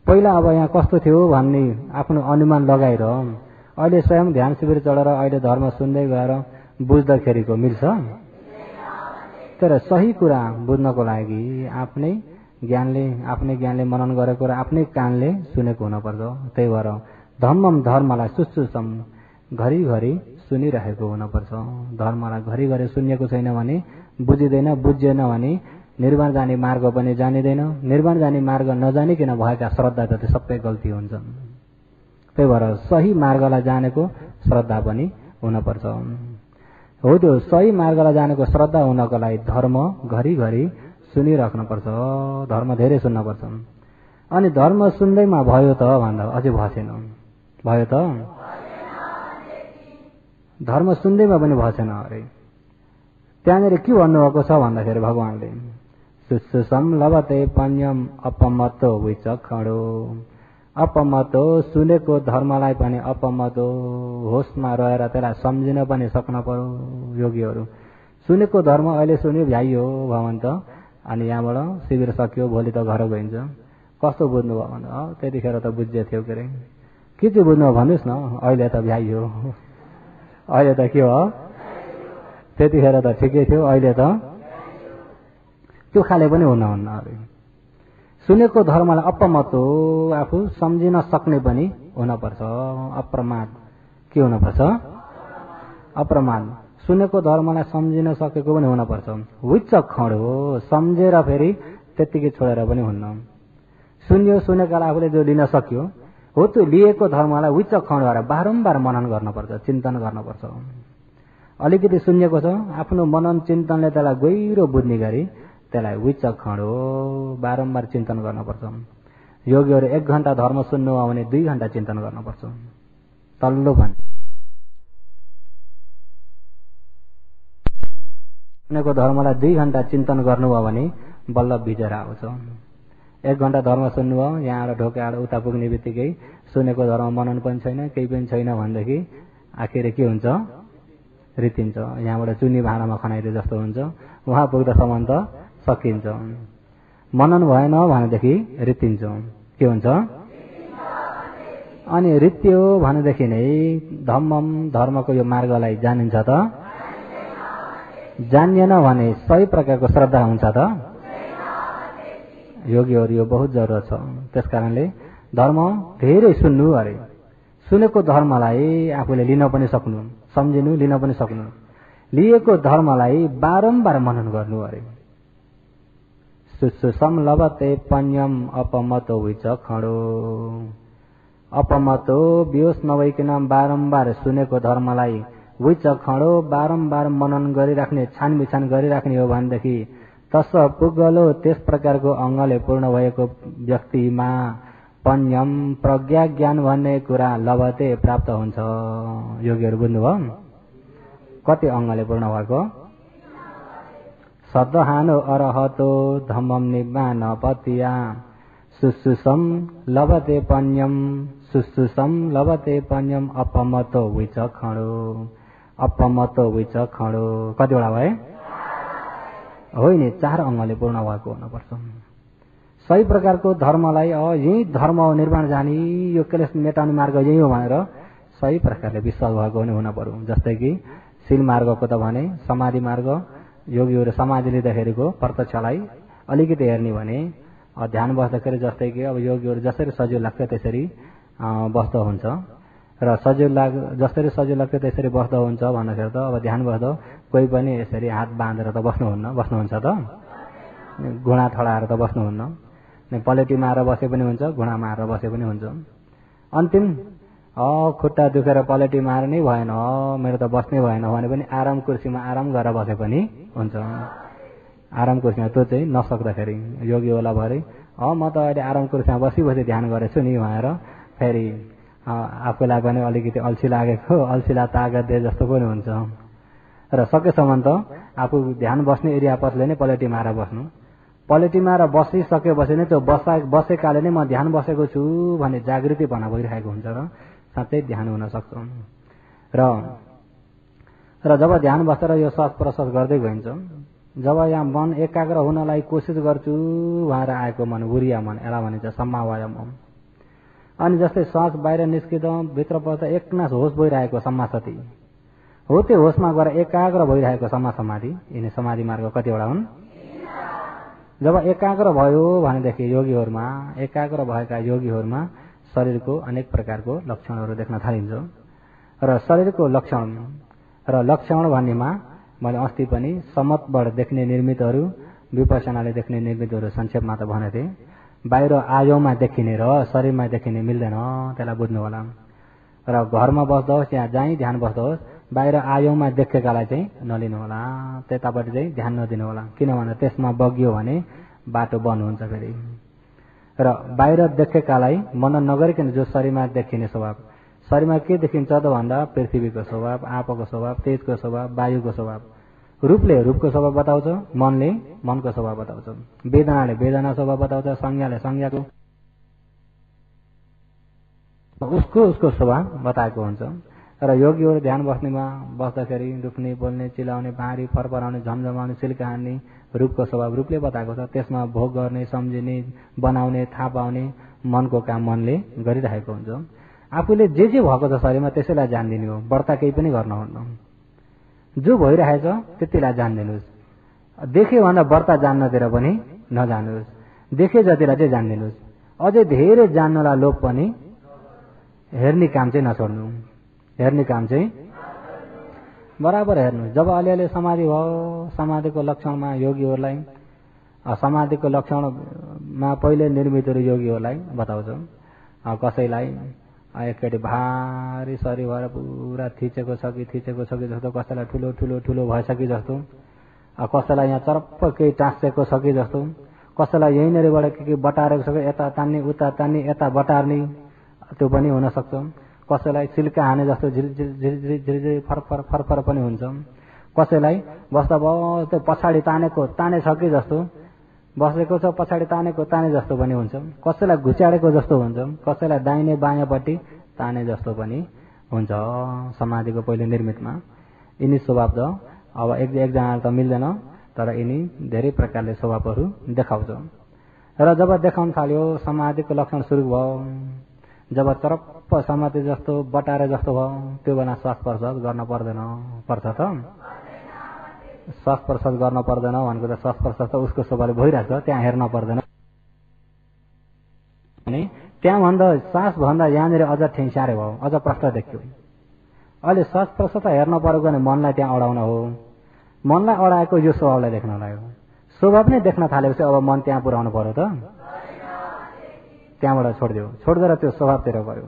पहिला अब यहाँ कस्तो थियो भन्ने आफ्नो अनुमान लगाएर अहिले स्वयं ध्यान शिविर चढेर अहिले धर्म सुन्दै गएर बुझ्दाखेरिको मिल्छ? तर सही कुरा बुझ्नको लागि आफ्नै ज्ञानले मनन गरेको र आफ्नै कानले सुनेको हुनपर्छ। त्यही भएर धम्मम धर्मलाई सुसुसम घरिघरि सुनिरहेको हुनपर्छ। धर्मलाई घरिघरि सुनिएको छैन भने बुझिँदैन, बुझिएन भने निर्वाण जाने मार्ग पनि जानिँदैन। निर्वाण जाने मार्ग नजानिकन भएका श्रद्धा त सबै गल्ती हुन्छन्। त्यही भएर सही मार्गलाई जानेको श्रद्धा पनि हुनपर्छ। हो त्यो सही मार्गलाई जानेको श्रद्धा हुनको लागि धर्म घरिघरि सुनिराख्नुपर्छ। धर्म धेरै सुन्नुपर्छ। अनि धर्म सुन्दैमा भयो त भन्दा अझै भएन। भयो त? धर्म सुन्दैमा पनि भएन अरे। त्यहाँनिर के भन्नुभएको छ भन्दाखेरि भगवानले सुसुसम लभते पन्यम अपमतो विचक्षणो अपमतो सुनेको धर्मलाई पनि अपमतो होसमा रहेर त्यसलाई सम्झिन पनि सक्न पर्यो। योगीहरू सुनेको धर्म अहिले सुन्यो भ्याइयो भगवन्त अनि यहाँबाट शिविर सकियो भोलि त घर गइन्छ। कस्तो बुझ्नुभयो भने त्यतिखेर त बुझ्दै थियो के अरे के चाहिँ बुझ्नु भन्नुहोस् न। अहिले त भ्याइयो अहिले त के हो त्यतिखेर त ठिकै थियो अहिले त त्यो खाले पनि हुनुहुन्न अरे। सुनेको धर्मलाई अपमत हो आफू सम्झिन सक्ने पनि हुनपर्छ। अप्रमाद के हुनपर्छ अप्रमाद सुनेको धर्मलाई सम्झिन सकेको पनि हुनपर्छ। विचक्षण हो सम्झेर फेरि त्यत्तिकै छोडेर पनि हुन्न। सुन्यो सुनेकालाई आफूले जो लिन सक्यो हो त्यो लिएको धर्मलाई विचक्षण भएर बारम्बार मनन गर्नुपर्छ चिन्तन गर्नुपर्छ। अलिकति सुनिएको छ आफ्नो मनन चिन्तनले त्यसलाई गहिरो बुझ्ने गरी त्यसलाई विचक्षण हो बारम्बार चिन्तन गर्नुपर्छ। योगीहरू 1 घण्टा धर्म सुन्नु हो भने 2 घण्टा चिन्तन गर्नुपर्छ। तल्लो भने सुनेको धर्मलाई 2 घण्टा चिन्तन गर्नुभयो भने बल्ल भिजेर आउँछ। 1 घण्टा धर्म सुन्नु हो यहाँ आएर ढोकाएर उता पुग्ने बित्तिकै सुनेको धर्म मनन पनि छैन केही पनि छैन भनेदेखि आखिर के हुन्छ रितिन्छ। यहाँबाट चुनी भाँडामा खनाइदिए जस्तो हुन्छ। उहाँ पुग्दासम्म त सकिन्छ। मनन भएन भनेदेखि रितिन्छ के हुन्छ अनि रित्यो भनेदेखि नै धम्मम धर्मको यो मार्गलाई जानिन्छ त जानिएन भने सही प्रकारको श्रद्धा हुन्छ त योगीहरू यो बहुत जरुरत छ। त्यसकारणले धर्म धेरै सुन्नु अरे सुनेको धर्मलाई आफूले लिन पनि सक्नु सम्झिनु लिन पनि सक्नु लिएको धर्मलाई बारम्बार मनन गर्नु अरे। सुसुसम लभते पन्यम अपमतो विचक्षणो अपमतो बियोस नभइकन बारम्बार सुनेको धर्मलाई विचक्षणो बारम्बार मनन गरिराख्ने छानबिछान गरिराख्ने हो भनेदेखि तस पुगलो त्यस प्रकारको अङ्गले पूर्ण भएको व्यक्तिमा पन्यम प्रज्ञा ज्ञान भन्ने कुरा लभते प्राप्त हुन्छ। योगीहरू बुझ्नुभयो कति अङ्गले पूर्ण भएको सदहानो अरहतो धम्मम निब्बान पतिया सुसुसम लभते पन्यम अपमतो विचक्षणो कतिवटा भए होइन 4 अङ्गले पूर्ण भएको हुनुपर्छ। सही प्रकारको धर्मलाई यही धर्म निर्माण जाने यो क्लेश मेटाउने मार्ग यही हो भनेर सही प्रकारले विश्वास भएको पनि हुन पर्यो। जस्तै कि शील मार्गको त भने समाधि मार्ग योगीहरू समाधि लिँदाखेरिको प्रत्यक्षलाई अलिकति हेर्ने भने ध्यान बस्दाखेरि जस्तै कि अब योगीहरू जसरी सजिलो लाग्छ त्यसरी बस्दा हुन्छ र जसरी सजिलो लाग्छ त्यसरी बस्दा हुन्छ भन्दाखेरि त अब ध्यान बस्दा कोही पनि यसरी हात बाँधेर त बस्नुहुन्छ त घुँडा ठडाएर त बस्नुहुन्न पलेटी मारेर बसे पनि हुन्छ घुँडा मारेर बसे पनि हुन्छ। अन्तिम खुट्टा दुखेर पलेटी मार्नै भएन मेरो त बस्नै भएन भने पनि आराम कुर्सीमा आराम गरेर बसे पनि हुन्छ। आराम कुर्सीमा त्यो चाहिँ नसक्दाखेरि योगी होला भरे म त अहिले आराम कुर्सीमा बसी ध्यान गरेछु नि भनेर फेरि आफूलाई पनि अलिकति अल्छी लागेको अल्छीलाई तागत दिए जस्तो पनि हुन्छ। र सकेसम्म त आफू ध्यान बस्ने एरिया पसले नै पलेटी मारेर बस्नु पलेटी मारेर बसिसकेपछि नै त्यो बसेकाले नै म ध्यान बसेको छु भन्ने जागृति भना भइरहेको हुन्छ र साँच्चै ध्यान हुन सक्छ। र जब ध्यान बसेर यो श्वास प्रश्वास गर्दै गइन्छ जब यहाँ मन एकाग्र हुनलाई कोसिस गर्छु भनेर आएको मन उरिया मन यसलाई भनिन्छ सम्मावायम। अनि जस्तै श्वास बाहिर निस्किँदा भित्र पर्दा एकनास होस भइरहेको सम्मासति हो त्यो होसमा गएर एकाग्र भइरहेको समाधि यिनी समाधि मार्ग कतिवटा हुन्। जब एकाग्र भयो भनेदेखि योगीहरूमा एकाग्र भएका योगीहरूमा शरीरको अनेक प्रकारको लक्षणहरू देख्न थालिन्छ। र शरीरको लक्षण भन्नेमा मैले अस्ति पनि समतबाट देख्ने निर्मितहरू विपसनाले देख्ने निर्मितहरू संक्षेपमा त भनेथे। बाहिर आयोमा देखिने र शरीरमा देखिने मिल्दैन त्यसलाई बुझ्नु होला। र घरमा बस्दा होस् या जहीँ ध्यान बस्दा होस् बाहिर आयोमा देखेकालाई चाहिँ नलिनु होला त्यतापट्टि चाहिँ ध्यान नदिनु होला किनभने त्यसमा बग्यो भने बाटो बन्द हुन्छ फेरि। र बाहिर देखेकालाई मनन नगरिकन जो शरीरमा देखिने स्वभाव शरीरमा के देखिन्छ त भन्दा पृथ्वीको स्वभाव आँपको स्वभाव तेजको स्वभाव वायुको स्वभाव रूपले रूपको स्वभाव बताउँछ, मनले मनको स्वभाव बताउँछ, वेदनाले वेदना स्वभाव बताउँछ, संज्ञाले संज्ञाको उसको स्वभाव बताएको हुन्छ। र योगीहरू ध्यान बस्दाखेरि दुख्ने, बोल्ने, चिलाउने, भारी, फरफराउने, झमझमाउने, सिल्का हान्ने रूपको स्वभाव रूपले बताएको छ। त्यसमा भोग गर्ने, सम्झिने, बनाउने, थाहा पाउने मनको काम मनले गरिरहेको हुन्छ। आफूले जे भएको छ शरीरमा त्यसैलाई जान्दिनु हो, बढ्ता केही पनि गर्नुहुन्न। जो भइरहेछ त्यतिलाई जान्दिनुहोस्। देखे भन्दा बढ्ता जान्नतिर पनि नजानुहोस्, देखे जतिलाई चाहिँ जान्दिनुहोस्। अझै धेरै जान्नलाई लोभ पनि हेर्ने काम चाहिँ नछोड्नु, हेर्ने काम चाहिँ बराबर हेर्नु। जब अलिअलि समाधि भयो, समाधिको लक्षणमा योगीहरूलाई समाधिको लक्षणमा पहिले निर्मितहरू योगीहरूलाई बताउँछ। कसैलाई एकचोटि भारी शरीर भएर पुरा थिचेको छ कि जस्तो, कसैलाई ठुलो ठुलो ठुलो भइसके जस्तो, कसैलाई यहाँ चरप्प केही टाँसेको छ कि जस्तो, कसैलाई यहीँनिरबाट के बटारेको छ कि यता तान्ने उता तान्ने यता बटार्ने, त्यो पनि हुनसक्छ। कसैलाई सिल्का हाने जस्तो झिरझिर फरफर फरफर पनि हुन्छ। कसैलाई बस्दा भयो त्यो पछाडि ताने छ कि जस्तो, बसेको छ पछाडि ताने जस्तो पनि हुन्छ। कसैलाई घुचाडेको जस्तो हुन्छ, कसैलाई दाहिने बायाँपट्टि ताने जस्तो पनि हुन्छ समाधिको पहिले निर्मितमा। यिनी स्वभाव त अब एकजना त मिल्दैन, तर यिनी धेरै प्रकारले स्वभावहरू देखाउँछ। र जब देखाउन थाल्यो समाधिको लक्षण सुरु भयो, जब चरप्प समाधि जस्तो बटारे जस्तो भयो, त्यो बेला श्वास प्रश्वास गर्न पर्दैन, पर्छ त? श्वास प्रश्वास गर्न पर्दैन भनेको त श्वास प्रश्वास त उसको स्वभावले भइरहेछ, त्यहाँ हेर्न पर्दैन। अनि त्यहाँभन्दा श्वास भन्दा यहाँनिर अझ ठेङ्स्यारे भयो, अझ प्रष्ट देखियो। अहिले श्वास प्रश्वास हेर्न परेको भने मनलाई त्यहाँ अडाउन हो। मनलाई अडाएको यो स्वभावलाई देख्न लाग्यो। स्वभाव नै देख्न थालेपछि अब मन त्यहाँ पुर्याउनु पर्यो त? त्यहाँबाट छोडिदियो, छोडिदिएर त्यो स्वभावतिर गयो।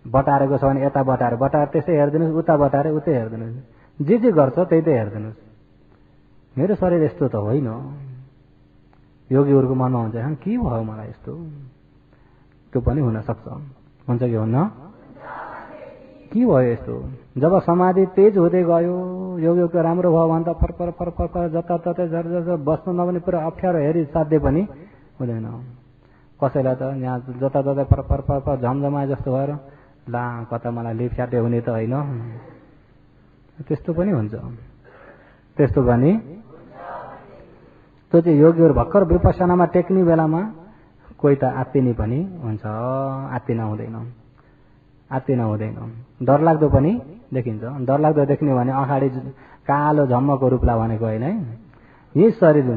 बटारेको छ भने यता बटारे त्यसै हेरिदिनुहोस्, उता बटारे उतै हेरिदिनुहोस्, जे गर्छ त्यही त हेरिदिनुहोस्। मेरो शरीर यस्तो त होइन। योगीहरूको मनमा हुन्छ के भयो मलाई यस्तो, त्यो पनि हुनसक्छ। हुन्छ कि हुन्न? के भयो यस्तो? जब समाधि तेज हुँदै गयो, योगीको राम्रो भयो भने त फरफर फरफर जताततै झरझर बस्नु नभने पुरा अप्ठ्यारो हेरी साध्य पनि हुँदैन। कसैलाई त यहाँ जताततै फरफर फरफर झमझमाए जस्तो भएर ला कता मलाई लिपस्याटे हुने त होइन, त्यस्तो पनि हुन्छ। त्यस्तो पनि त्यो चाहिँ योगीहरू भर्खर विपස්සनामा टेक्ने बेलामा कोही त आत्तिनी पनि हुन्छ, आत्तिन हुँदैन। डरलाग्दो पनि देखिन्छ। डरलाग्दो देख्ने भने अगाडि कालो झम्मको रूपलाई भनेको होइन है। यही शरीर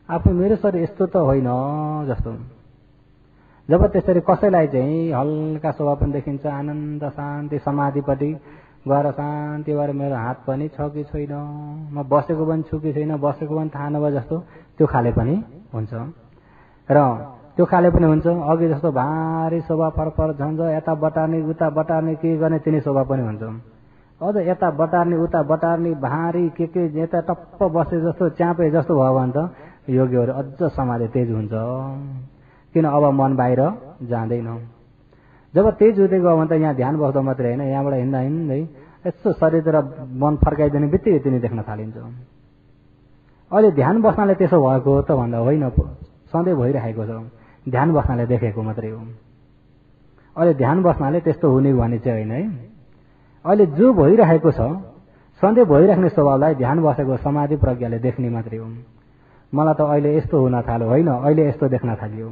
आफू मेरो शरीर यस्तो त होइन जस्तो। जब त्यसरी कसैलाई चाहिँ हल्का स्वभाव पनि देखिन्छ, आनन्द शान्ति समाधिपट्टि गएर शान्ति भएर मेरो हात पनि छ कि छैन, म बसेको पनि छु कि छैन, बसेको पनि थाहा नभए जस्तो त्यो खाले पनि हुन्छ। र त्यो खाले पनि हुन्छ अघि जस्तो भारी स्वभाव फरफर झन्झ यता बटार्ने उता बटार्ने के गर्ने तिनी स्वभाव पनि हुन्छ। अझ यता बटार्ने उता बटार्ने भारी के यता टप्प बसे जस्तो च्यापे जस्तो भयो भने त योगीहरू अझ समाधि तेज हुन्छ। किन अब मन बाहिर जाँदैन। जब तेज हुँदै गयो भने त यहाँ ध्यान बस्दा मात्रै होइन, यहाँबाट हिँड्दै यस्तो शरीरतिर मन फर्काइदिने बित्तिकै तिनी देख्न थालिन्छ। अहिले ध्यान बस्नाले त्यसो भएको हो त भन्दा होइन, सधैँ भइरहेको छ, ध्यान बस्नाले देखेको मात्रै हो। अहिले ध्यान बस्नाले त्यस्तो हुने भने चाहिँ होइन है। अहिले जो भइरहेको छ सधैँ भइराख्ने स्वभावलाई ध्यान बसेको समाधि प्रज्ञाले देख्ने मात्रै हो। मलाई त अहिले यस्तो हुन थाल्यो, होइन अहिले यस्तो देख्न थाल्यो,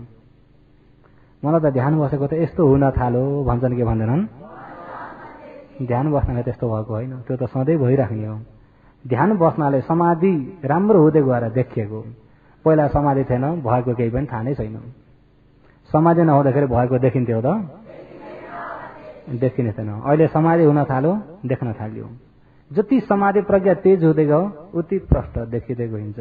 मलाई त ध्यान बसेको त यस्तो हुन थाल्यो भन्छन् कि भन्दैनन्? ध्यान बस्नाले त्यस्तो भएको होइन, त्यो त सधैँ भइराख्ने हो। ध्यान बस्नाले समाधि राम्रो हुँदै गएर देखिएको। पहिला समाधि थिएन, भएको केही पनि थाहा नै छैन। समाधि नहुँदाखेरि भएको देखिन्थ्यो त? देखिने थिएन। अहिले समाधि हुन थाल्यो, देख्न थाल्यो। जति समाधि प्रज्ञा तेज हुँदै गयो उति प्रष्ट देखिँदै गइन्छ।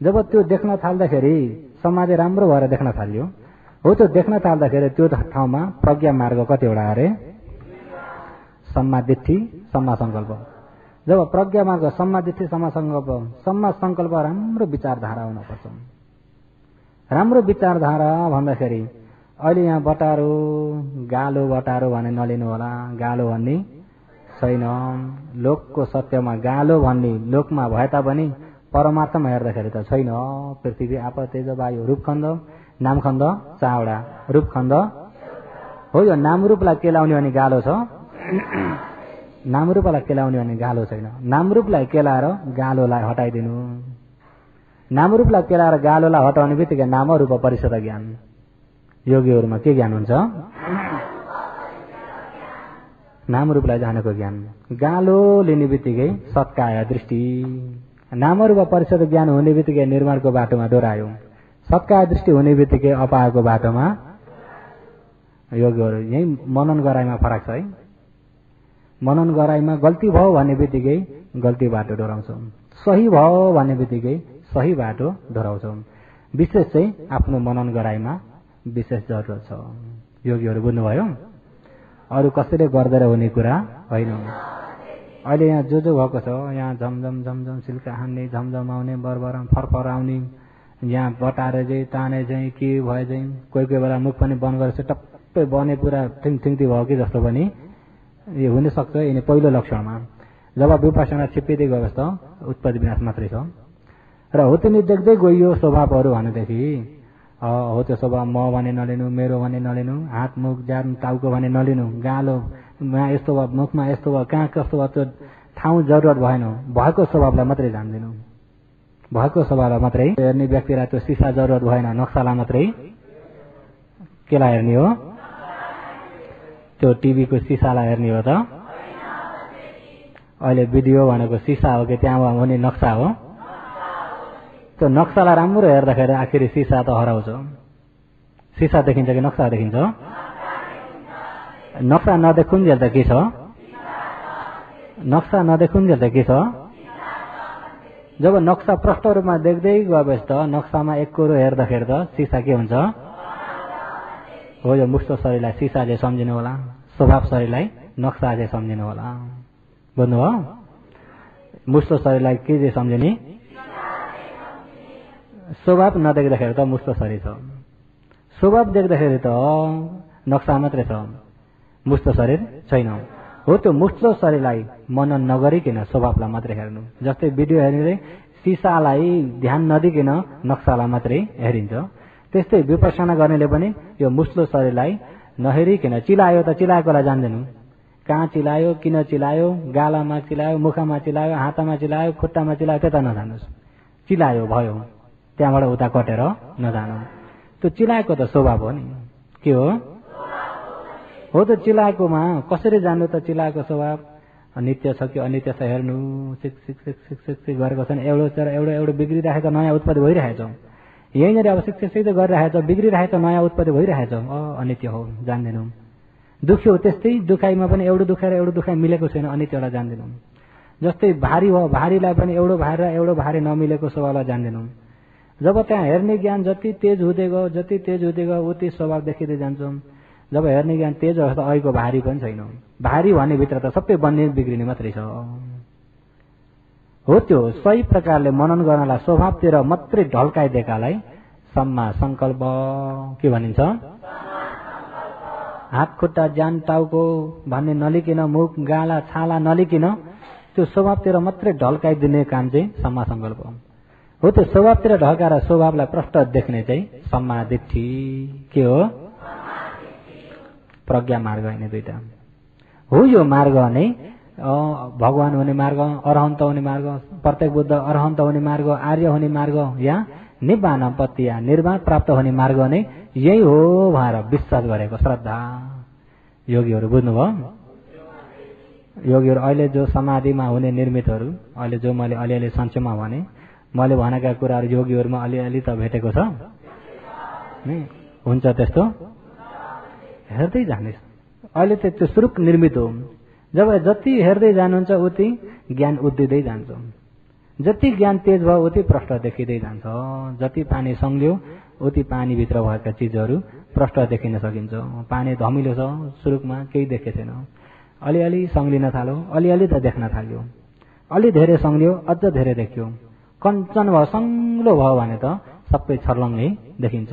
जब त्यो देख्न थाल्दाखेरि समाधि राम्रो भएर देख्न थाल्यो हो, त्यो देख्न थाल्दाखेरि त्यो ठाउँमा प्रज्ञा मार्ग कतिवटा अरे? सम्मा दिट्ठी सम्मा सङ्कल्प। जब प्रज्ञा मार्ग सम्मा दिट्ठी सम्मा सङ्कल्प राम्रो विचारधारा हुनुपर्छ। राम्रो विचारधारा भन्दाखेरि अहिले यहाँ बटारो गालो बटारो भने नलिनु होला। गालो भन्ने छैन। लोकको सत्यमा गालो भन्ने लोकमा भए तापनि परमार्थमा हेर्दाखेरि त छैन। पृथ्वी आप तेज वायु रूपखण्ड नामखण्ड चावडा रूपखण्ड हो। यो नामरूपलाई केलाउने भने गालो छ, नामरूपलाई केलाउने भने गालो छैन। नामरूपलाई केलाएर गालोलाई हटाइदिनु। नामरूपलाई केलाएर गालोलाई हटाउने बित्तिकै नाम रूप परिषद ज्ञान। योगीहरूमा के ज्ञान हुन्छ? नामरूपलाई जानेको ज्ञान। गालो लिने बित्तिकै सत्काय दृष्टि। नामरूप परिषद ज्ञान हुने बित्तिकै निर्माणको बाटोमा डोरायो। सत्काय दृष्टि हुने बित्तिकै अपाएको बाटोमा। योगीहरू यही मनन गराइमा फरक छ है। मनन गराइमा गल्ती भयो भन्ने बित्तिकै गल्ती बाटो डोराउँछौँ, सही भयो भन्ने बित्तिकै सही बाटो डोराउँछौँ। विशेष चाहिँ आफ्नो मनन गराइमा विशेष जरुरत छ। योगीहरू बुझ्नुभयो? अरू कसैले गर्दै हुने कुरा होइन। अहिले यहाँ जो भएको छ, यहाँ झमझम झमझम सिल्का हान्ने, झमझमाउने, बरबराम फरफर आउने, यहाँ बटारे चाहिँ ताने चाहिँ के भए चाहिँ कोही कोही बेला मुख पनि बन्द गरेर टप्पै बने पुरा ठिङठिङती भयो कि जस्तो पनि यो हुनसक्छ। यिनी पहिलो लक्षणमा जब विपश्यना छिप्पिँदै गएपछि त उत्पत्ति विनाश मात्रै छ। र हो तिमी देख्दै गइयो स्वभावहरू भनेदेखि हो त्यो स्वभाव म भने नलिनु, मेरो भने नलिनु, हात मुख जान टाउको भने नलिनु, गालो यस्तो भयो, मुखमा यस्तो भयो, कहाँ कस्तो भयो त्यो ठाउँ जरुरत भएन। भएको स्वभावलाई मात्रै जान्दिनु, भएको स्वभावलाई मात्रै हेर्ने व्यक्तिलाई त्यो सिसा जरुरत भएन, नक्सालाई मात्रै केलाई हेर्ने हो? त्यो टिभीको सिसालाई हेर्ने हो त? अहिले भिडियो भनेको सिसा हो कि त्यहाँ हुने नक्सा हो? त्यो नक्सालाई राम्रो हेर्दाखेरि आखिर सिसा त हराउँछ। सिसा देखिन्छ कि नक्सा देखिन्छ? नक्सा नदेखुन्जेल त के छ? नक्सा नदेखुन्जेल त के छ? जब नक्सा प्रष्ट रूपमा देख्दै गएपछि त नक्सामा एक कुरो हेर्दाखेरि त सिसा के हुन्छ? हो यो मुक्त शरीरलाई सिसाले सम्झिनु होला, स्वभाव शरीरलाई नक्साले सम्झिनु होला। बुझ्नुभयो? मुक्त शरीरलाई के जे सम्झिने? स्वभाव नदेख्दाखेरि त मुक्त शरीर छ, स्वभाव देख्दाखेरि त नक्सा मात्रै छ, मुक्त शरीर छैन। हो त्यो मुक्त शरीरलाई मनन नगरिकन स्वभावलाई मात्रै हेर्नु। जस्तै भिडियो हेर्नेले सिसालाई ध्यान नदिकन नक्सालाई मात्रै हेरिन्छ, त्यस्तै विपश्यना गर्नेले पनि यो मुस्लो शरीरलाई नहेरिकन चिलायो त चिलाएकोलाई जान्दैनौ, कहाँ चिलायो, किन चिलायो, गालामा चिलायो, मुखमा चिलायो, हातमा चिलायो, खुट्टामा चिलायो त्यता नजानुस्। चिलायो भयो त्यहाँबाट उता कटेर नजानु। त्यो चिलाएको त स्वभाव हो नि। के हो? हो त चिलाएकोमा कसरी जान्नु त? चिलाएको स्वभाव नित्य छ कि अनित्य छ हेर्नु। सिक सिक सिक सिक सिक सिक गरेको छ नि, एउटा बिग्रिरहेको नयाँ उत्पत्ति भइरहेछ। यहीँनिर अब सिक सिक सिक गरिरहेछ, बिग्रिरहेछ, नयाँ उत्पत्ति भइरहेछ। अनित्य हो जान्दैनौँ। दुख्यो त्यस्तै, दुखाइमा पनि एउटा दुखाइ र एउटा दुखाइ मिलेको छैन, अनित्यलाई जान्दैनौँ। जस्तै भारी हो, भारीलाई पनि एउटा भारी र एउटा भारी नमिलेको स्वभावलाई जान्दैनौँ। जब त्यहाँ हेर्ने ज्ञान जति तेज हुँदै गयो, जति तेज हुँदै गयो उति स्वभाव देखिँदै जान्छौँ। जब हेर्ने ज्ञान तेज हो त अहिलेको भारी पनि छैन। भारी भन्ने भित्र त सबै बन्ने बिग्रिने मात्रै छ। हो त्यो सही प्रकारले मनन गर्नलाई स्वभावतिर मात्रै ढल्काइदिएकालाई सम्मा संकल्प के भनिन्छ? हात खुट्टा ज्यान टाउको भन्ने नलिकन, मुख गाला छाला नलिकन त्यो स्वभावतिर मात्रै ढल्काइदिने काम चाहिँ सम्मा संकल्प हो। त्यो स्वभावतिर ढल्काएर स्वभावलाई प्रष्ट देख्ने चाहिँ सम्मा दिट्ठी। के हो? प्रज्ञा मार्ग हैन दुईटा हो। यो मार्ग नै भगवान हुने मार्ग, अरहन्त हुने मार्ग, प्रत्येक बुद्ध अरहन्त हुने मार्ग, आर्य हुने मार्ग या निब्बान पत्ति या निर्वाण प्राप्त हुने मार्ग नै यही हो भनेर विश्वास गरेको श्रद्धा। योगीहरू बुझ्नुभयो? योगीहरू अहिले जो समाधिमा हुने निर्मितहरू, अहिले जो मैले अलिअलि संक्षेपमा भने, मैले भनेका कुराहरू योगीहरूमा अलिअलि त भेटेको छ। हुन्छ त्यस्तो हेर्दै जाने। अहिले त त्यो स्वरूप निर्मित हो। जब जति हेर्दै जानुहुन्छ उति ज्ञान उद्धिँदै जान्छ। जति ज्ञान तेज भयो उति प्रष्ट देखिँदै जान्छ। जति पानी सङ्ग्यो उति पानीभित्र भएका चिजहरू प्रष्ट देखिन सकिन्छ। पानी धमिलो छ, स्वरूपमा केही देखेको छैन। अलिअलि सङ्लिन थाल्यो, अलिअलि त देख्न थाल्यो, अलि धेरै सङ्लियो अझ धेरै देखियो। कञ्चन भयो, सङ्लो भयो भने त सबै छर्लङ्गै देखिन्छ।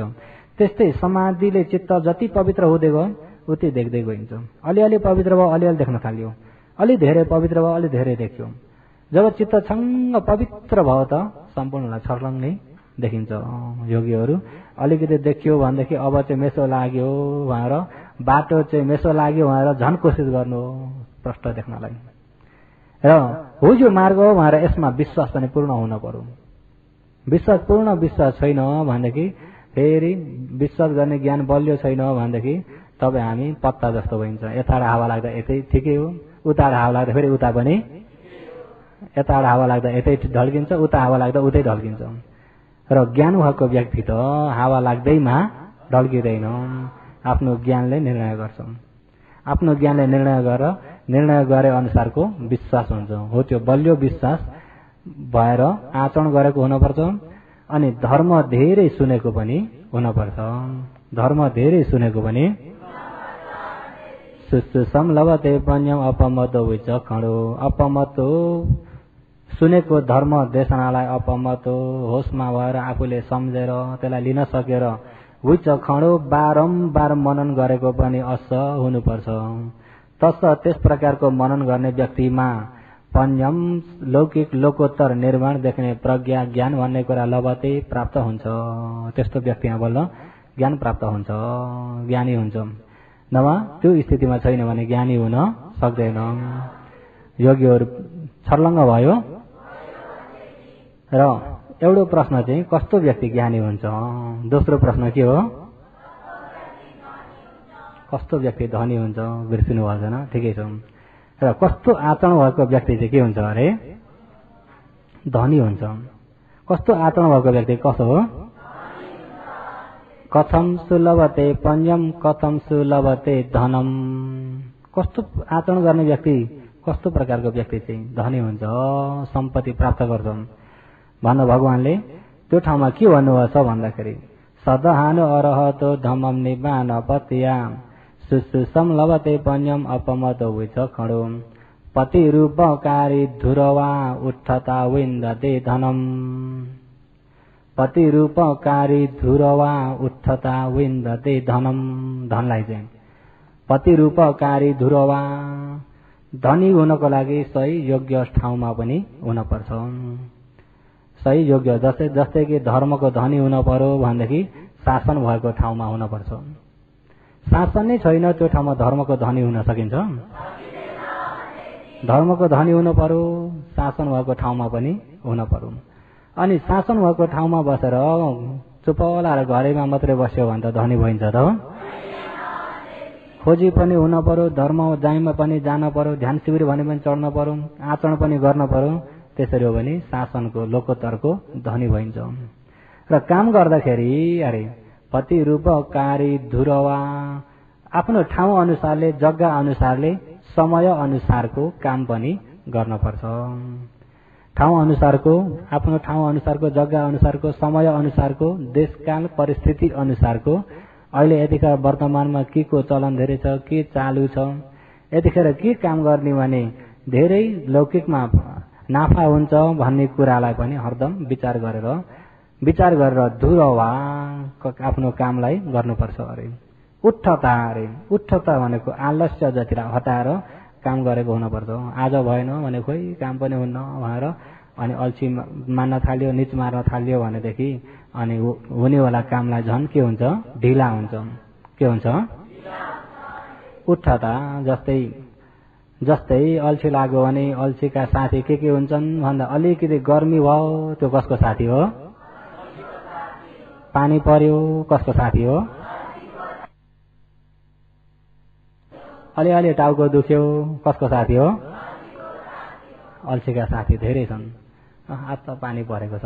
त्यस्तै समाधिले चित्त जति पवित्र हुँदै गयो उति देख्दै गइन्छ। अलिअलि पवित्र भयो, अलिअलि देख्न थाल्यो, अलि धेरै पवित्र भयो, अलि धेरै देख्यो। जब चित्त छङ्ग पवित्र भयो त सम्पूर्णलाई छर्लङ्गै देखिन्छ। योगीहरू अलिकति देखियो भनेदेखि अब चाहिँ मेसो लाग्यो भनेर, बाटो चाहिँ मेसो लाग्यो भनेर झन् कोसिस गर्नु प्रष्ट देख्नलाई। र हो यो मार्ग हो भनेर यसमा विश्वास पनि पूर्ण हुन पर्यो। पूर्ण विश्वास छैन भनेदेखि, फेरि विश्वास गर्ने ज्ञान बलियो छैन भनेदेखि तपाईँ हामी पत्ता जस्तो भइन्छ। यताबाट हावा लाग्दा यतै ठिकै हो, उताबाट हावा लाग्दा फेरि उता पनि, यताबाट हावा लाग्दा यतै ढल्किन्छ, उता हावा लाग्दा उतै ढल्किन्छ। र ज्ञान भएको व्यक्ति त हावा लाग्दैमा ढल्किँदैन, आफ्नो ज्ञानले निर्णय गर्छ। आफ्नो ज्ञानले निर्णय गरे अनुसारको विश्वास हुन्छ। हो त्यो बलियो विश्वास भएर आचरण गरेको हुनुपर्छ। अनि धर्म धेरै सुनेको पनि हुनुपर्छ। धर्म धेरै सुनेको पनि सुसुसम लभते पञ्चम अपमतो विचक्षणो। अपमतो सुनेको धर्म देशनालाई अपमतो होसमा भएर आफूले सम्झेर त्यसलाई लिन सकेर विचक्षणो बारम्बार मनन गरेको पनि अस हुनुपर्छ। त्यस प्रकारको मनन गर्ने व्यक्तिमा पञ्चम लौकिक लोकोत्तर निर्माण देख्ने प्रज्ञा ज्ञान भन्ने कुरा लभते प्राप्त हुन्छ। त्यस्तो व्यक्तिमा बल्ल ज्ञान प्राप्त हुन्छ, ज्ञानी हुन्छ। नभए त्यो स्थितिमा छैन भने ज्ञानी हुन सक्दैन। योगीहरू छर्लङ्ग भयो। र एउटा प्रश्न चाहिँ कस्तो व्यक्ति ज्ञानी हुन्छ? दोस्रो प्रश्न के हो? कस्तो व्यक्ति धनी हुन्छ? बिर्सिनु भएको छैन, ठिकै छ। र कस्तो आचरण भएको व्यक्ति चाहिँ के हुन्छ अरे? धनी हुन्छ। कस्तो आचरण भएको व्यक्ति कसो हो? कथम सुलभते पञ्चम कथम सुलभते धनम। कस्तो आचरण गर्ने व्यक्ति, कस्तो प्रकारको व्यक्ति चाहिँ धनी हुन्छ, सम्पत्ति प्राप्त गर्छ भन्नु भगवानले त्यो ठाउँमा के भन्नुभएको छ भन्दाखेरि सदहानु अरहतो धमम निबान पतिया सुसुसम लभते पञ्चम अपमतो विचक्षणो पति रूपकारी धुरवा उठता विन्दते धनम। पति रूपकारी धुरवा उठता विन्दते धनम। धनलाई चाहिँ पति रूपकारी धुरवा, धनी हुनको लागि सही योग्य ठाउँमा पनि हुनुपर्छ। सही योग्य जस्तै कि धर्मको धनी हुन पर्यो भनेदेखि शासन भएको ठाउँमा हुनुपर्छ। शासन नै छैन त्यो ठाउँमा धर्मको धनी हुन सकिन्छ? धर्मको धनी हुनु पर्यो, शासन भएको ठाउँमा पनि हुन पर्यो। अनि शासन भएको ठाउँमा बसेर चुपलाएर घरैमा मात्रै बस्यो भने त धनी भइन्छ त? खोजी पनि हुन पर्यो, धर्म जाइमा पनि जान पर्यो, ध्यान शिविर भने पनि चढ्न पर्यो, आचरण पनि गर्न पर्यो। त्यसरी हो भने शासनको लोकोत्तरको धनी भइन्छ। र काम गर्दाखेरि अरे पति रूपकारी धुरवा, आफ्नो ठाउँ अनुसारले, जग्गा अनुसारले, समय अनुसारको काम पनि गर्नुपर्छ। ठाउँ अनुसारको, आफ्नो ठाउँ अनुसारको, जग्गा अनुसारको, समय अनुसारको, देशकाल परिस्थिति अनुसारको। अहिले यतिखेर वर्तमानमा के को चलन धेरै छ, के चालु छ, यतिखेर के काम गर्ने भने धेरै लौकिकमा नाफा हुन्छ भन्ने कुरालाई पनि हरदम विचार गरेर धुरवा आफ्नो कामलाई गर्नुपर्छ अरे। उठ्ठता अरे, उठ्ठता भनेको आलस्य जतिलाई हटाएर काम गरेको हुनुपर्छ। आज भएन भने खोइ काम पनि हुन्न भनेर अनि अल्छी मान्न थाल्यो, निच मार्न थाल्यो भनेदेखि अनि हुनेवाला कामलाई झन् के हुन्छ? ढिला हुन्छ। के हुन्छ? उठ्ठता। जस्तै अल्छी लाग्यो भने अल्छीका साथी के हुन्छन् भन्दा अलिकति गर्मी भयो त्यो कसको साथी हो? पानी पर्यो कसको साथी हो? अलि टाउको दुख्यो कसको साथी हो? अल्छीका साथी धेरै छन्। आज त पानी परेको छ,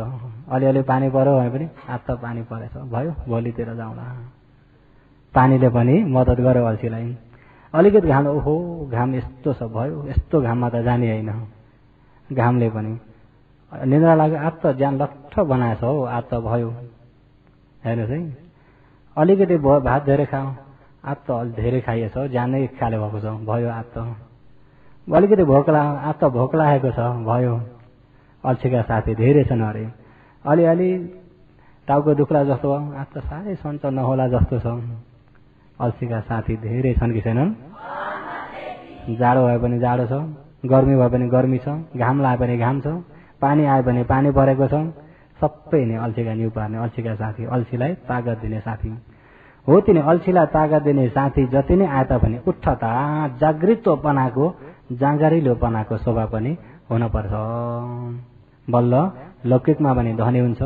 अलि पानी पर्यो भने पनि आज त पानी परेछ, भयो भोलितिर जाउँला। पानीले पनि मद्दत गर्यो अल्छीलाई। अलिकति घाम, ओहो घाम यस्तो छ, भयो यस्तो घाममा त जाने होइन। घामले पनि निद्रा लाग्यो, आज त ज्यान लट्ठ बनाएछ हौ, आज त भयो। हेर्नुहोस् है, अलिकति भात धेरै खाऊ, आज त अलि धेरै खाइएछ, ज्यानै खाले भएको छ, भयो आज त। अलिकति भोक लाग्यो, आज त भोक लागेको छ, भयो। अल्छीका साथी धेरै छन् अरे। अलि टाउको दुख्ला जस्तो भयो, आज त साह्रै सन्चो नहोला जस्तो छ। अल्छीका साथी धेरै छन् कि छैनन्? जाडो भए पनि जाडो छ, गर्मी भए पनि गर्मी छ, घाम लाए पनि घाम छ, पानी आए पनि पानी परेको छ। सबै नै अल्छीका न्यु पार्ने अल्छीका साथी, अल्छीलाई तागत दिने साथी हो। तिनी अल्छीलाई तागत दिने साथी जति नै आए तापनि उठ्ठता जागृतपनाको जाँगरिलोपनाको शोभा पनि हुनुपर्छ। बल्ल लौकिकमा पनि धनी हुन्छ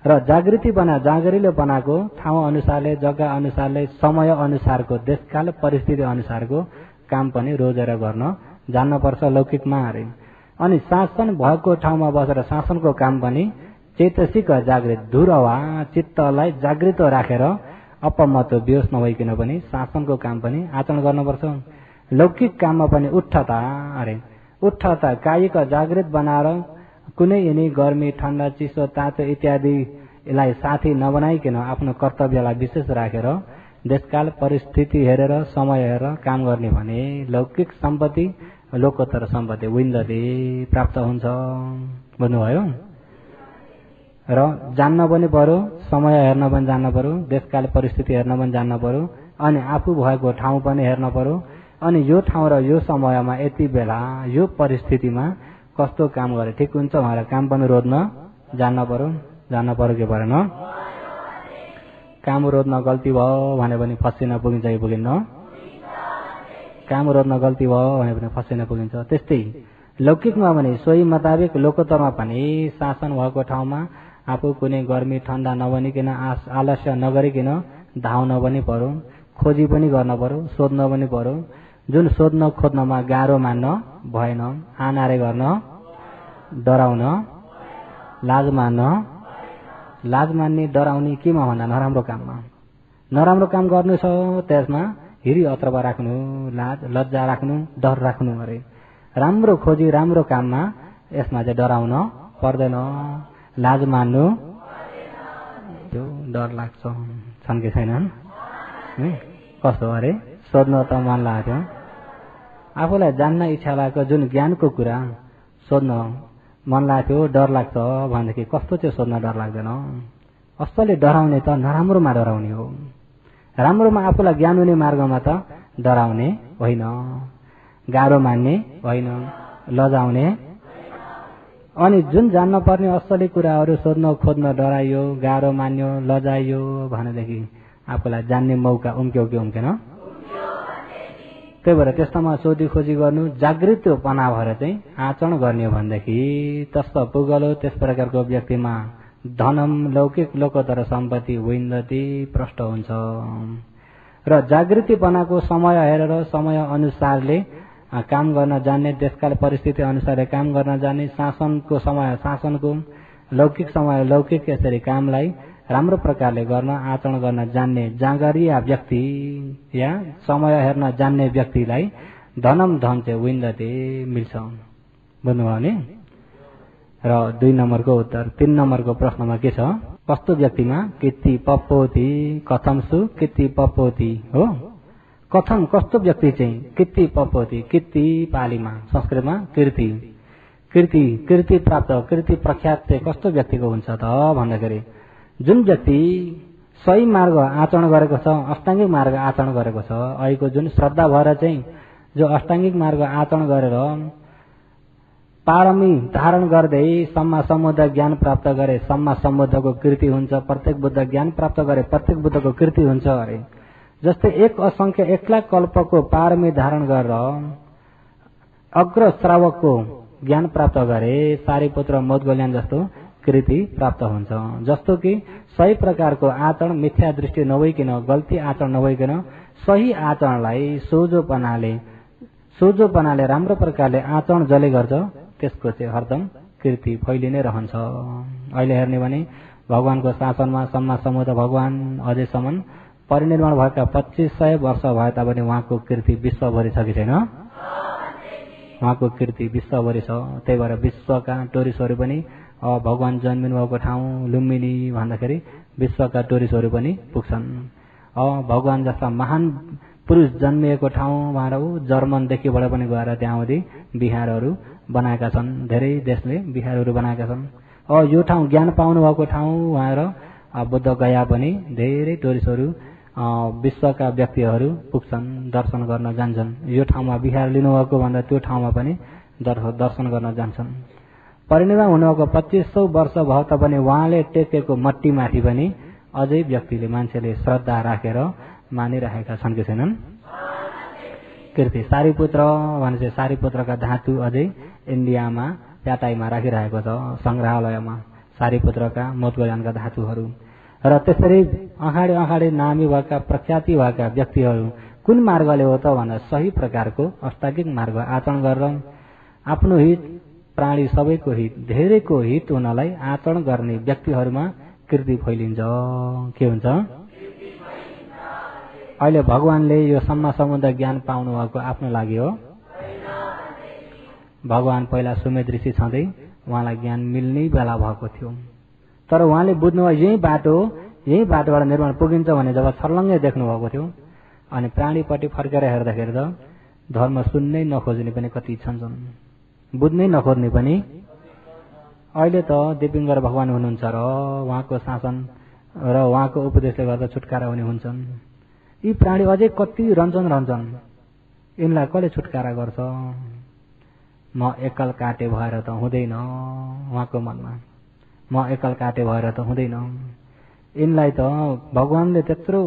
र जागृतिपना जाँगरिलोपनाको ठाउँ अनुसारले, जग्गा अनुसारले, समय अनुसारको, देशकाल परिस्थिति अनुसारको काम पनि रोजेर गर्न जान्नुपर्छ लौकिकमा अरे। अनि शासन भएको ठाउँमा बसेर शासनको काम पनि चेतसिक जागृत धुरवा चित्तलाई जागृत राखेर अपमत बेहोस नभइकन पनि शासनको काम पनि आचरण गर्नुपर्छ। लौकिक काममा पनि उठ्ठता अरे, उठ्ठता कायिक जागृत बनाएर कुनै यिनी गर्मी ठण्डा चिसो तातो इत्यादिलाई साथी नबनाइकन आफ्नो कर्तव्यलाई विशेष राखेर देशकाल परिस्थिति हेरेर समय हेरेर काम गर्ने भने लौकिक सम्पत्ति लोकोत्तर सम्पत्ति विन्दते प्राप्त हुन्छ। बुझ्नुभयो? र जान्न पनि पर्यो, समय हेर्न पनि जान्न पर्यो, देशकाल परिस्थिति हेर्न पनि जान्न पर्यो, अनि आफू भएको ठाउँ पनि हेर्न पर्यो। अनि यो ठाउँ र यो समयमा यति बेला यो परिस्थितिमा कस्तो काम गरे ठिक हुन्छ भनेर काम पनि रोज्न जान्न पर्यो। जान्न पर्यो कि परेन? काम रोज्न गल्ती भयो भने पनि फसिन पुगिन्छ कि पुगिन्न? काम रोज्न गल्ती भयो भने पनि फसिन पुगिन्छ। त्यस्तै लौकिकमा पनि सोही मुताबिक लोकोत्तरमा पनि शासन भएको ठाउँमा आफू कुनै गर्मी ठण्डा नबनिकन आलस्य नगरिकन धाउन पनि पर्यो, खोजी पनि गर्न पर्यो, सोध्न पनि पर्यो। जुन सोध्न खोज्नमा गाह्रो मान्न भएन, आनारे गर्न, डराउन, लाज मान्न, लाज मान्ने डराउने केमा भन्दा नराम्रो काममा। नराम्रो काम गर्नु छ त्यसमा हिरी अत्रवा राख्नु, लाज लज्जा राख्नु, डर राख्नु अरे। राम्रो खोजी राम्रो काममा यसमा चाहिँ डराउन पर्दैन, लाज मान्नु, त्यो डर लाग्छ। छन् कि छैनन्? कस्तो अरे सोध्न त मन लाग्यो, आफूलाई जान्न इच्छा लागेको जुन ज्ञानको कुरा सोध्न मन लाग्थ्यो, डर लाग्छ भनेदेखि कस्तो चाहिँ सोध्न डर लाग्दैन? असली डराउने त नराम्रोमा डराउने हो, राम्रोमा आफूलाई ज्ञान हुने मार्गमा त डराउने होइन, गाह्रो मान्ने होइन, लजाउने। अनि जुन जान्न पर्ने असली कुराहरू सोध्न खोज्न डराइयो, गाह्रो मान्यो, लजाइयो भनेदेखि आफूलाई जान्ने मौका उम्क्यो कि उम्केन? त्यही भएर त्यस्तामा सोधी खोजी गर्नु, जागृतपना भएर चाहिँ आचरण गर्ने हो भनेदेखि तस्ता पुगलो त्यस प्रकारको व्यक्तिमा धनम लौकिक लोकोत्तर सम्पत्ति विन्दति प्रष्ट हुन्छ। र जागृतिपनाको समय हेरेर समय अनुसारले काम गर्न जान्ने, देशकाल परिस्थिति अनुसारले काम गर्न जान्ने, शासनको समय शासनको, लौकिक समय लौकिक यसरी कामलाई राम्रो प्रकारले गर्न आचरण गर्न जान्ने जाँगरिया व्यक्ति या समय हेर्न जान्ने व्यक्तिलाई धनम धन चाहिँ विन्दते मिल्छ। बुझ्नुभयो नि? र 2 नम्बरको उत्तर 3 नम्बरको प्रश्नमा के छ? कस्तो व्यक्तिमा कीर्ति पप्पोति कथमसु कीर्ति पप्पोति हो? कथम कस्तो व्यक्ति चाहिँ कीर्ति पप्पोति, कीर्ति पालीमा संस्कृतमा कीर्ति, कीर्ति कीर्ति प्राप्त कीर्ति प्रख्यात चाहिँ कस्तो व्यक्तिको हुन्छ त भन्दाखेरि जुन व्यक्ति सही मार्ग आचरण गरेको छ, अष्टाङ्गिक मार्ग आचरण गरेको छ, अहिलेको जुन श्रद्धा भएर चाहिँ जो अष्टाङ्गिक मार्ग आचरण गरेर पारमी धारण गर्दै सम्मा सम्बुद्ध ज्ञान प्राप्त गरे, सम्मा सम्बुद्धको कीर्ति हुन्छ। प्रत्येक बुद्ध ज्ञान प्राप्त गरे प्रत्येक बुद्धको कीर्ति हुन्छ अरे। जस्तै एक असंख्य 1 लाख कल्पको पारमी धारण गरेर अग्र श्रावकको ज्ञान प्राप्त गरे सारीपुत्र मोदगल्यान जस्तो कृति प्राप्त हुन्छ। जस्तो कि सही प्रकारको आचरण मिथ्या दृष्टि नभइकन, गल्ती आचरण नभइकन सही आचरणलाई सोझोपनाले राम्रो प्रकारले आचरण जसले गर्छ त्यसको चाहिँ हरदम कीर्ति फैलि नै रहन्छ। अहिले हेर्ने भने भगवानको शासनमा सम्मा सम्बुद्ध भगवान अझैसम्म परिनिर्वाण भएका 2500 वर्ष भए तापनि उहाँको कीर्ति विश्वभरि छ कि छैन? उहाँको कीर्ति विश्वभरि छ। त्यही भएर विश्वका टुरिस्टहरू पनि भगवान जन्मिनु भएको ठाउँ लुम्बिनी भन्दाखेरि विश्वका टुरिस्टहरू पनि पुग्छन्। भगवान जस्ता महान पुरुष जन्मिएको ठाउँ उहाँहरू जर्मनदेखिबाट पनि गएर त्यहाँदेखि बिहारहरू बनाएका छन्। धेरै देशले बिहारहरू बनाएका छन्। यो ठाउँ ज्ञान पाउनु भएको ठाउँ उहाँहरू बुद्ध गया पनि धेरै टुरिस्टहरू विश्वका व्यक्तिहरू पुग्छन्, दर्शन गर्न जान्छन्। यो ठाउँमा विहार लिनुभएको भन्दा त्यो ठाउँमा पनि दर्शन गर्न जान्छन्। परिनिर्वाण हुनुभएको 2500 वर्ष भयो तापनि उहाँले टेकेको मट्टीमाथि पनि अझै व्यक्तिले मान्छेले श्रद्धा राखेर मानिरहेका छन् कि छैनन्? कीर्ति सारीपुत्र भनेपछि सारीपुत्रका धातु अझै इन्डियामा प्याटाईमा राखिरहेको छ संग्रहालयमा, सारीपुत्रका मोतगजानका धातुहरू। र त्यसरी अगाडि नामी भएका प्रख्याति भएका व्यक्तिहरू कुन मार्गले हो त भन्दा सही प्रकारको अष्टाङ्गिक मार्ग आचरण गरेर आफ्नो हित, प्राणी सबैको हित, धेरैको हित हुनलाई आचरण गर्ने व्यक्तिहरूमा कीर्ति फैलिन्छ। के हुन्छ? अहिले भगवानले यो सम्म समुद्र ज्ञान पाउनु भएको आफ्नो लागि हो? भगवान पहिला सुमेध ऋषि छँदै उहाँलाई ज्ञान मिल्ने बेला भएको थियो, तर उहाँले बुझ्नु यही बाटोबाट निर्माण पुगिन्छ भने जब छर्लङ्गै देख्नु भएको थियो। अनि प्राणीपट्टि फर्केर हेर्दाखेरि त धर्म सुन्नै नखोज्ने पनि कति छन्, बुझ्नै नखोज्ने पनि। अहिले त दिपिङ्गर भगवान हुनुहुन्छ र उहाँको शासन र उहाँको उपदेशले गर्दा छुटकारा हुने हुन्छन्। यी प्राणी अझै कति रहन्छन्, यिनलाई कसले छुटकारा गर्छ? म एकल काटे भएर त हुँदैन, उहाँको मनमा म एकल काटे भएर त हुँदैन। यिनलाई त भगवानले त्यत्रो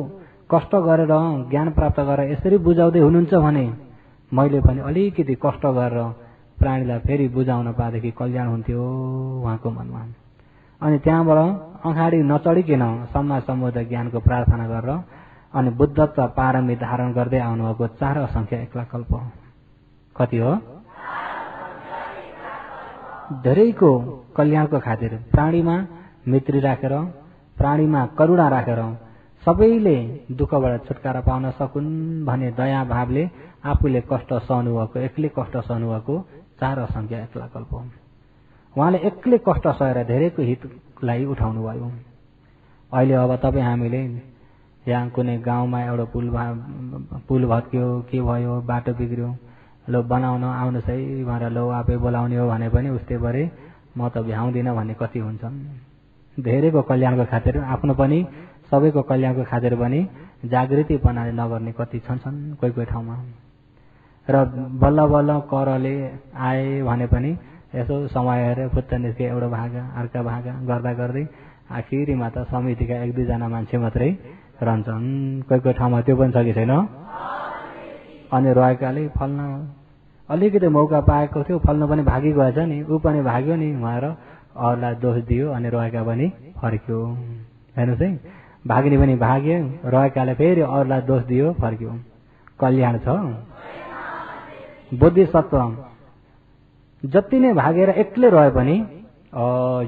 कष्ट गरेर ज्ञान प्राप्त गरेर यसरी बुझाउँदै हुनुहुन्छ भने मैले पनि अलिकति कष्ट गरेर प्राणीलाई फेरि बुझाउन पाएदेखि कल्याण हुन्थ्यो उहाँको मनमा। अनि त्यहाँबाट अगाडि नचढिकन सम्मा समुद्र ज्ञानको प्रार्थना गरेर अनि बुद्धत्व पारमी धारण गर्दै आउनुभएको 4 असङ्ख्य एक्ला कल्प कति हो? धेरैको कल्याणको खातिर प्राणीमा मैत्री राखेर, प्राणीमा करुणा राखेर सबैले दुःखबाट छुटकारा पाउन सकुन् भन्ने दया भावले आफूले कष्ट सहनु भएको, एक्लै कष्ट सहनु भएको 4 असङ्ख्य एक्ला कल्प। उहाँले एक्लै कष्ट सहेर धेरैको हितलाई उठाउनु भयो। अहिले अब तपाईँ हामीले यहाँ कुनै गाउँमा एउटा पुल भत्कियो, के भयो, बाटो बिग्रियो, लो बनाउन आउनुहोस् है भनेर लो आफै बोलाउने हो भने पनि उस्तै भरे म त भ्याउँदिनँ भन्ने कति हुन्छन्। धेरैको कल्याणको खातिर, आफ्नो पनि सबैको कल्याणको खातिर पनि जागृति बनाएर नगर्ने कति छन् कोही कोही ठाउँमा। र बल्ल बल्ल करले आए भने पनि यसो समय हेरेर फुत्त निस्के एउटा भागा अर्का भागा गर्दा गर्दै आखिरीमा त समितिका 1-2 जना मान्छे मात्रै रहन्छन्। कोही कोही ठाउँमा त्यो पनि छ कि छैन? अनि रहेकाले फल्न अलिकति मौका पाएको थियो, फल्न पनि भागी गएछ नि, ऊ पनि भाग्यो नि भनेर अरूलाई दोष दियो अनि रहेका पनि फर्क्यो। हेर्नुहोस् है, भाग्ने पनि भाग्यो, रहेकाले फेरि अरूलाई दोष दियो, फर्क्यो। कल्याण छ? बुद्धिसत्व जति नै भागेर एक्लै रहे पनि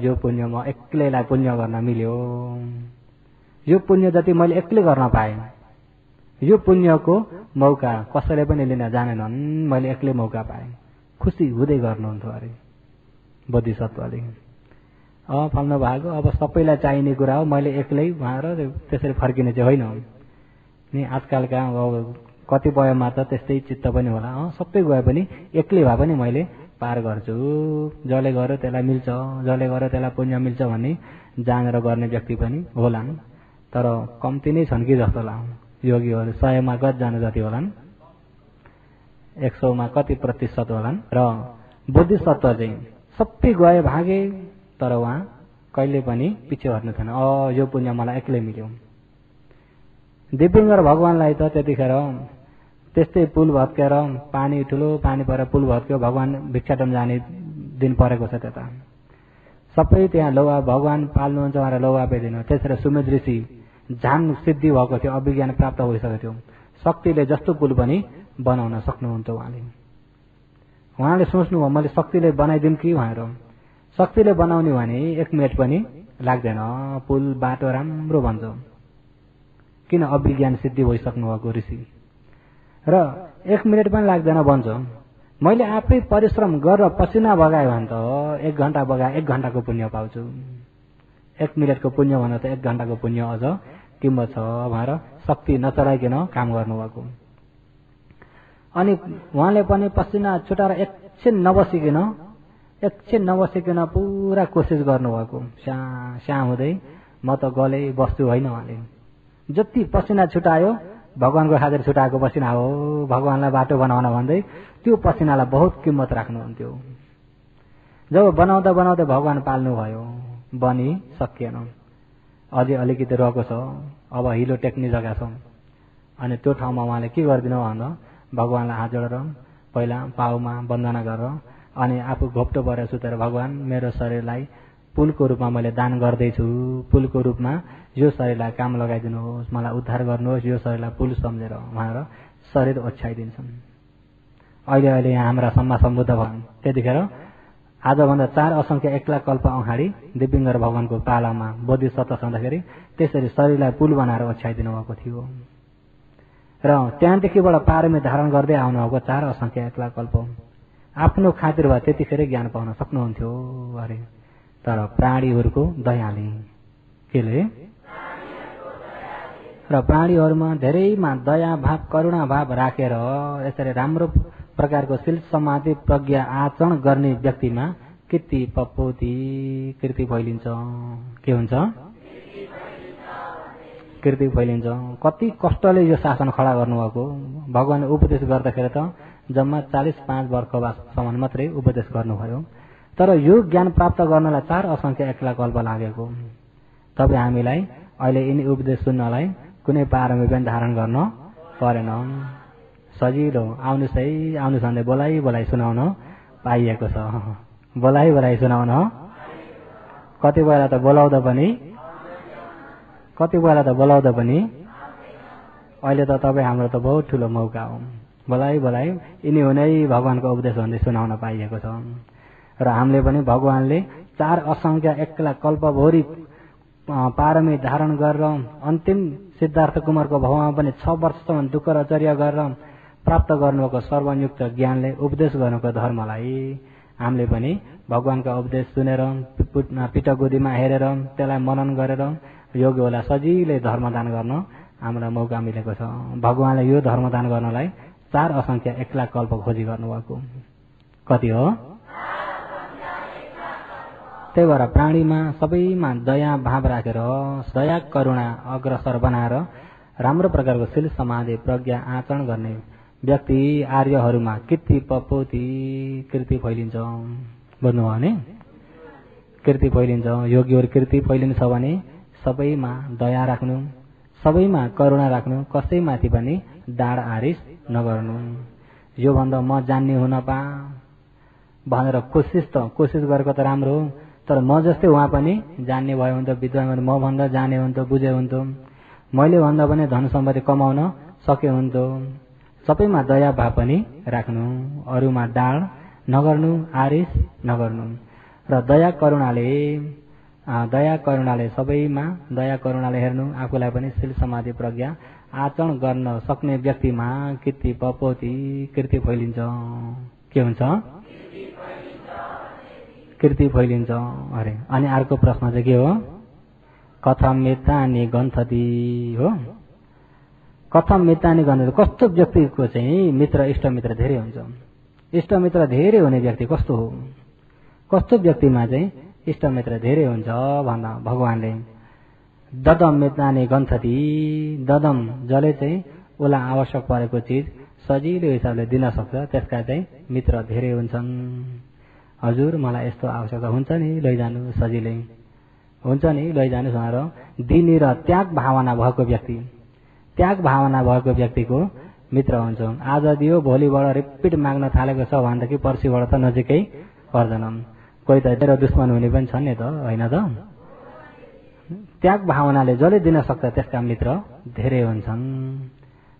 यो पुण्य म एक्लैलाई पुण्य गर्न मिल्यो, यो पुण्य जति मैले एक्लै गर्न पाएँ, यो पुण्यको मौका कसैले पनि लिन जानेनन्, मैले एक्लै मौका पाएँ, खुसी हुँदै गर्नुहुन्थ्यो अरे बुद्धिसत्वले। फल्न भएको अब सबैलाई चाहिने कुरा हो, मैले एक्लै भनेर त्यसरी फर्किने चाहिँ होइन नि। आजकलका कतिपयमा त त्यस्तै चित्त पनि होला, सबै गए पनि एक्लै भए पनि मैले पार गर्छु, जसले गर्यो त्यसलाई मिल्छ, जसले गर्यो त्यसलाई पुण्य मिल्छ भन्ने जानेर गर्ने व्यक्ति पनि होलान्, तर कम्ती नै छन् कि जस्तो लाग्छ। योगीहरू 100 मा कतिजना जति होलान्? 100 मा कति प्रतिशत होलान्? र बुद्धिसत्व चाहिँ सबै गए भागे तर उहाँ कहिले पनि पछि हट्नु थिएन, यो पुण्य मलाई एक्लै मिल्यो। दिपिङ्गर भगवानलाई त त्यतिखेर त्यस्तै पुल भत्केर पानी ठुलो पानी परेर पुल भत्क्यो, भगवान भिक्षाटन जाने दिन परेको छ त्यता, सबै त्यहाँ लौवा भगवान पाल्नुहुन्छ भनेर लौवा पेदिनु। त्यसरी सुमेध ऋषि झान सिद्धि भएको थियो, अभिज्ञान प्राप्त भइसकेको थियो, शक्तिले जस्तो पुल पनि बनाउन सक्नुहुन्थ्यो। उहाँले सोच्नुभयो मैले शक्तिले बनाइदिउँ कि भनेर। शक्तिले बनाउने भने 1 मिनट पनि लाग्दैन, पुल बाटो राम्रो बन्छ, किन अभिज्ञान सिद्धि भइसक्नु भएको ऋषि, र 1 मिनट पनि लाग्दैन बन्छ। मैले आफै परिश्रम गरेर पसिना बगाएँ भने त 1 घण्टा बगाए 1 घण्टाको पुण्य पाउँछु, 1 मिनटको पुण्य भनेर त 1 घण्टाको पुण्य अझ किम्मत छ भनेर शक्ति नचलाइकन काम गर्नुभएको। अनि उहाँले पनि पसिना छुटाएर एकछिन नबसिकन पुरा कोसिस गर्नुभएको, स्या हुँदै म त गले बस्छु होइन, उहाँले जति पसिना छुटायो भगवानको खातिर छुटाएको पसिना हो, भगवानलाई बाटो बनाउन भन्दै त्यो पसिनालाई बहुत किम्मत राख्नुहुन्थ्यो। जब बनाउँदा बनाउँदै भगवान पाल्नुभयो, बनि सकिएन, अझै अलिकति रहेको छ, अब हिलो टेक्ने जग्गा छ। अनि त्यो ठाउँमा उहाँले के गरिदिनु भन्दा भगवानलाई हात जोडेर पहिला पाउमा वन्दना गरेर अनि आफू घोप्टो परेर सुतेर भगवान मेरो शरीरलाई पुलको रूपमा मैले दान गर्दैछु, पुलको रूपमा यो शरीरलाई काम लगाइदिनुहोस्, मलाई उद्धार गर्नुहोस्, यो शरीरलाई पुल सम्झेर उहाँहरू शरीर ओछ्याइदिन्छन्। अहिले अहिले यहाँ हाम्रा सम्मा सम्बुद्ध भगवान त्यतिखेर आजभन्दा 4 असंख्य 1 लाख कल्प अगाडि दिव्यङ्गर भगवानको पालामा बोधिसत्व छँदाखेरि त्यसरी शरीरलाई पुल बनाएर ओछ्याइदिनु भएको थियो र त्यहाँदेखिबाट पारमी धारण गर्दै आउनुभएको 4 असंख्य 1 लाख कल्प आफ्नो खातिर भए त्यतिखेरै ज्ञान पाउन सक्नुहुन्थ्यो अरे। तर प्राणीहरूको दयाले केले र प्राणीहरूमा धेरैमा दया भाव करुणा भाव राखेर यसरी राम्रो प्रकारको शील समाधि प्रज्ञा आचरण गर्ने व्यक्तिमा कीर्ति पपोति कीर्ति फैलिन्छ। के हुन्छ? कीर्ति फैलिन्छ। कति कष्टले यो शासन खडा गर्नुभएको भगवानले उपदेश गर्दाखेरि त जम्मा 45 वर्षसम्म मात्रै उपदेश गर्नुभयो। तर यो ज्ञान प्राप्त गर्नलाई 4 असंख्य 1 लाख कल्प लागेको। तपाईँ हामीलाई अहिले यिनी उपदेश सुन्नलाई कुनै पारमी पनि धारण गर्न परेन। सजिलो आउनुहोस् है, आउनुहोस् भन्दै बोलाइ बोलाइ सुनाउन पाइएको छ। बोलाइ बोलाइ सुनाउन कति बेला त बोलाउँदा पनि अहिले त तपाईँ हाम्रो त बहुत ठुलो मौका हो। बोलाइ बोलाइ यिनी हुनै भगवानको उपदेश भन्दै सुनाउन पाइएको छ। र हामीले पनि भगवानले 4 असंख्य 1 लाख कल्पभरि पारमी धारण गरेर अन्तिम सिद्धार्थ कुमारको भावमा पनि 6 वर्षसम्म दुःख र चर्या गरेर प्राप्त गर्नुभएको सर्वयुक्त ज्ञानले उपदेश गर्नुको धर्मलाई हामीले पनि भगवानका उपदेश सुनेर पिठगोदीमा हेरेर त्यसलाई मनन गरेर योगीहरूलाई सजिलै धर्मदान गर्न हामीलाई मौका मिलेको छ। भगवानले यो धर्मदान गर्नलाई 4 असंख्य 1 लाख कल्प खोजी गर्नुभएको। कति हो? त्यही भएर प्राणीमा सबैमा दया भाव राखेर दया करुणा अग्रसर बनाएर राम्रो प्रकारको शील समाधि प्रज्ञा आचरण गर्ने व्यक्ति आर्यहरूमा कीर्ति पपोति कीर्ति फैलिन्छ। बुझ्नुभयो भने कीर्ति फैलिन्छ। योगीहरू कीर्ति फैलिन्छ भने सबैमा दया राख्नु, सबैमा करुणा राख्नु, कसैमाथि पनि डाँड आरिस नगर्नु। यो भन्दा म जान्ने हुन पा भनेर कोसिस गरेको त राम्रो हो, तर म जस्तै उहाँ पनि जान्ने भयो भने त विद्वान म भन्दा जाने हुन्थ्यो, बुझे हुन्थ्यो, मैले भन्दा पनि धन सम्पत्ति कमाउन सके हुन्थ्यो। सबैमा दया भाव पनि राख्नु, अरूमा डाँड नगर्नु, आरिस नगर्नु र दया करुणाले सबैमा दया करुणाले हेर्नु। आफूलाई पनि शील समाधि प्रज्ञा आचरण गर्न सक्ने व्यक्तिमा कीर्ति पपोति कीर्ति फैलिन्छ। के हुन्छ? कीर्ति फैलिन्छ अरे। अनि अर्को प्रश्न चाहिँ के हो? कथम मित्राणि गन्थति हो। कथम मित्राणि गन्थति, कस्तो व्यक्तिको चाहिँ मित्र इष्टमित्र धेरै हुन्छ? इष्टमित्र धेरै हुने व्यक्ति कस्तो हो? कस्तो व्यक्तिमा चाहिँ इष्टमित्र धेरै हुन्छ भन्दा भगवानले ददम मित्राणि गन्थति, ददम जसले चाहिँ उसलाई आवश्यक परेको चिज सजिलो हिसाबले दिन सक्छ त्यसका चाहिँ मित्र धेरै हुन्छन्। हजुर मलाई यस्तो आवश्यकता हुन्छ नि लैजानु, सजिलै हुन्छ नि लैजानु भनेर दिने र त्याग भावना भएको व्यक्तिको मित्र हुन्छ। आज दियो भोलिबाट रिपिट माग्न थालेको छ भनेदेखि पर्सिबाट त नजिकै पर्दैन। कोही त तेरो दुश्मन हुने पनि छन् नि त, होइन त? त्याग भावनाले जसले दिन सक्छ त्यसका मित्र धेरै हुन्छन्।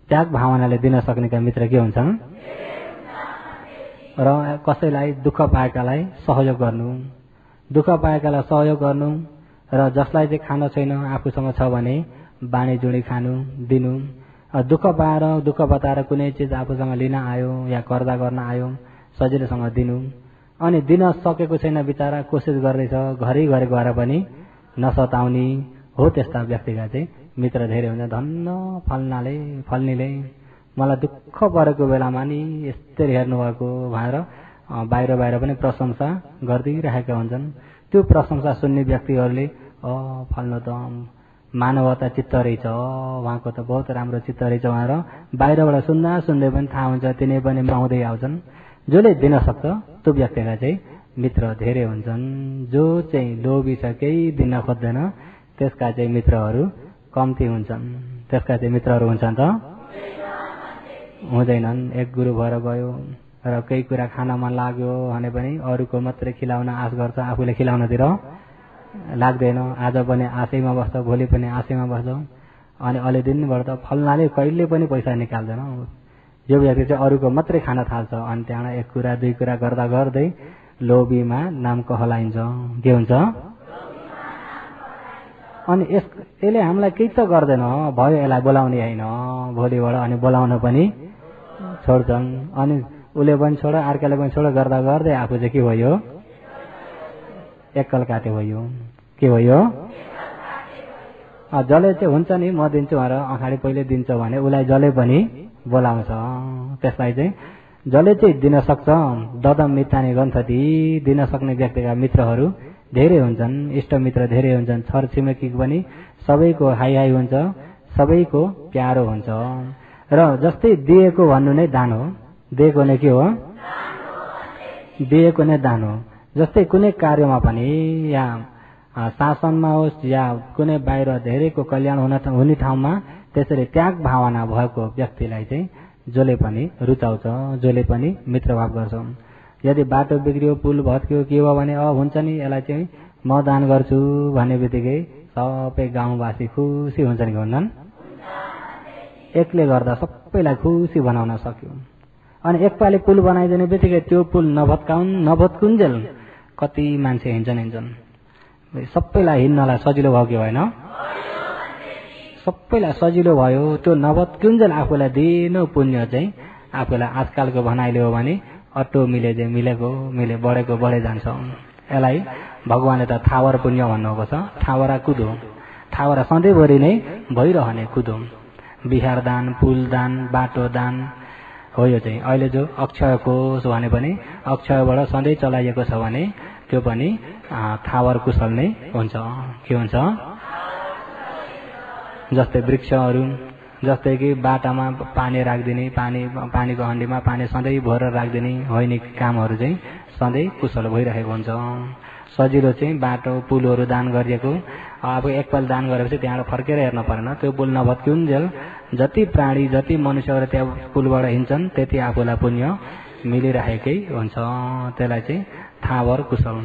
त्याग भावनाले दिन सक्नेका मित्र के हुन्छन्? र कसैलाई दुःख पाएकालाई सहयोग गर्नु र जसलाई चाहिँ खान छैन आफूसँग छ भने बाँडी जुडी खानु दिनु। दुःख पाएर दुःख बताएर कुनै चिज आफूसँग लिन आयो या कर्जा गर्न आयो सजिलोसँग दिनु। अनि दिन सकेको छैन बिचारा कोसिस गर्दैछ, घरिघरि गएर पनि नसताउने हो। त्यस्ता व्यक्तिका चाहिँ मित्र धेरै हुन्छ। धन्न फल्नेले मलाई दुःख परेको बेलामा नि यस्तरी हेर्नुभएको भनेर बाहिर पनि प्रशंसा गरिदिइरहेका हुन्छन्। त्यो प्रशंसा सुन्ने व्यक्तिहरूले फल्नु त मानवता चित्त रहेछ, उहाँको त बहुत राम्रो चित्त रहेछ उहाँ र बाहिरबाट सुन्दै पनि थाहा हुन्छ तिनै पनि आउँदै आउँछन्। जसले दिन सक्छ त्यो व्यक्तिका चाहिँ मित्र धेरै हुन्छन्। जो चाहिँ लोभी छ केही दिन खोज्दैन त्यसका चाहिँ मित्रहरू कम्ती हुन्छन्। त्यसका चाहिँ मित्रहरू हुन्छन् त हुँदैनन्। एक गुरु भएर गयो र केही कुरा खान मन लाग्यो भने पनि अरूको मात्रै खिलाउन आश गर्छ, आफूले खिलाउनतिर लाग्दैन। आज पनि आशैमा बस्छ, भोलि पनि आशैमा बस्छ, अनि अलि दिनबाट त फल्नाले कहिले पनि पैसा निकाल्दैन। यो व्यक्ति चाहिँ अरूको मात्रै खान थाल्छ, अनि त्यहाँबाट एक कुरा दुई कुरा गर्दा गर्दै लोभीमा नाम कहलाइन्छ। के हुन्छ? अनि यसले हामीलाई केही त गर्दैन, भयो यसलाई बोलाउने होइन भोलिबाट, अनि बोलाउन पनि छोड्छन्। अनि उसले पनि छोड, अर्काले पनि छोड गर्दा गर्दै आफू चाहिँ के भयो? एक्कल काटे भयो। के भयो? जसले चाहिँ हुन्छ नि म दिन्छु भनेर अगाडि पहिले दिन्छ भने उसलाई जसले पनि बोलाउँछ। त्यसलाई चाहिँ जसले चाहिँ दिन सक्छ ददम मितानी गन्थती, दिन सक्ने व्यक्तिका मित्रहरू धेरै हुन्छन्, इष्ट मित्र धेरै हुन्छन्। छर छिमेकी पनि सबैको हाई हाई हुन्छ, सबैको प्यारो हुन्छ। र जस्तै दिएको भन्नु नै दान हो, दिएको नै के हो? दिएको नै दान हो। जस्तै कुनै कार्यमा पनि या शासनमा होस् या कुनै बाहिर धेरैको कल्याण हुने ठाउँमा त्यसरी त्याग भावना भएको व्यक्तिलाई चाहिँ जसले पनि रुचाउँछ, जसले पनि मित्रभाव गर्छ। यदि बाटो बिग्रियो, पुल भत्कियो, के भयो भने हुन्छ नि यसलाई चाहिँ म दान गर्छु भन्ने बित्तिकै सबै गाउँवासी खुसी हुन्छन् कि हुन्छन्? एकले गर्दा सबैलाई खुसी बनाउन सक्यो। अनि एकपालि पुल बनाइदिने बित्तिकै त्यो पुल नभत्कुन्जेल कति मान्छे हिँड्छन्। सबैलाई हिँड्नलाई सजिलो भयो कि भएन? सबैलाई सजिलो भयो। त्यो नभत्कुन्जेल आफूलाई दिनु पुण्य चाहिँ आफूलाई आजकलको भनाइले हो भने अटो मिले बढेको बढे जान्छ। यसलाई भगवानले त थावर पुण्य भन्नुभएको छ। थावरा कुदो, थावरा सधैँभरि नै भइरहने कुदो। बिहार दान, पुल दान, बाटो दान हो यो चाहिँ। अहिले जो अक्षय कोष भने पनि अक्षयबाट सधैँ चलाइएको छ भने त्यो पनि थावर कुशल नै हुन्छ। के हुन्छ? जस्तै वृक्षहरू, जस्तै कि बाटामा पानी राखिदिने, पानीको हन्डीमा पानी सधैँ भरेर राखिदिने होइन, कामहरू चाहिँ सधैँ कुशल भइरहेको हुन्छ। सजिलो चाहिँ बाटो पुलहरू दान गरिएको। अब एकपल्ट दान गरेपछि त्यहाँबाट फर्केर हेर्न परेन। त्यो पुल नभत्किउन्जेल जति प्राणी जति मनुष्यहरू त्यहाँ पुलबाट हिँड्छन् त्यति आफूलाई पुण्य मिलिरहेकै हुन्छ। त्यसलाई चाहिँ थावर कुशल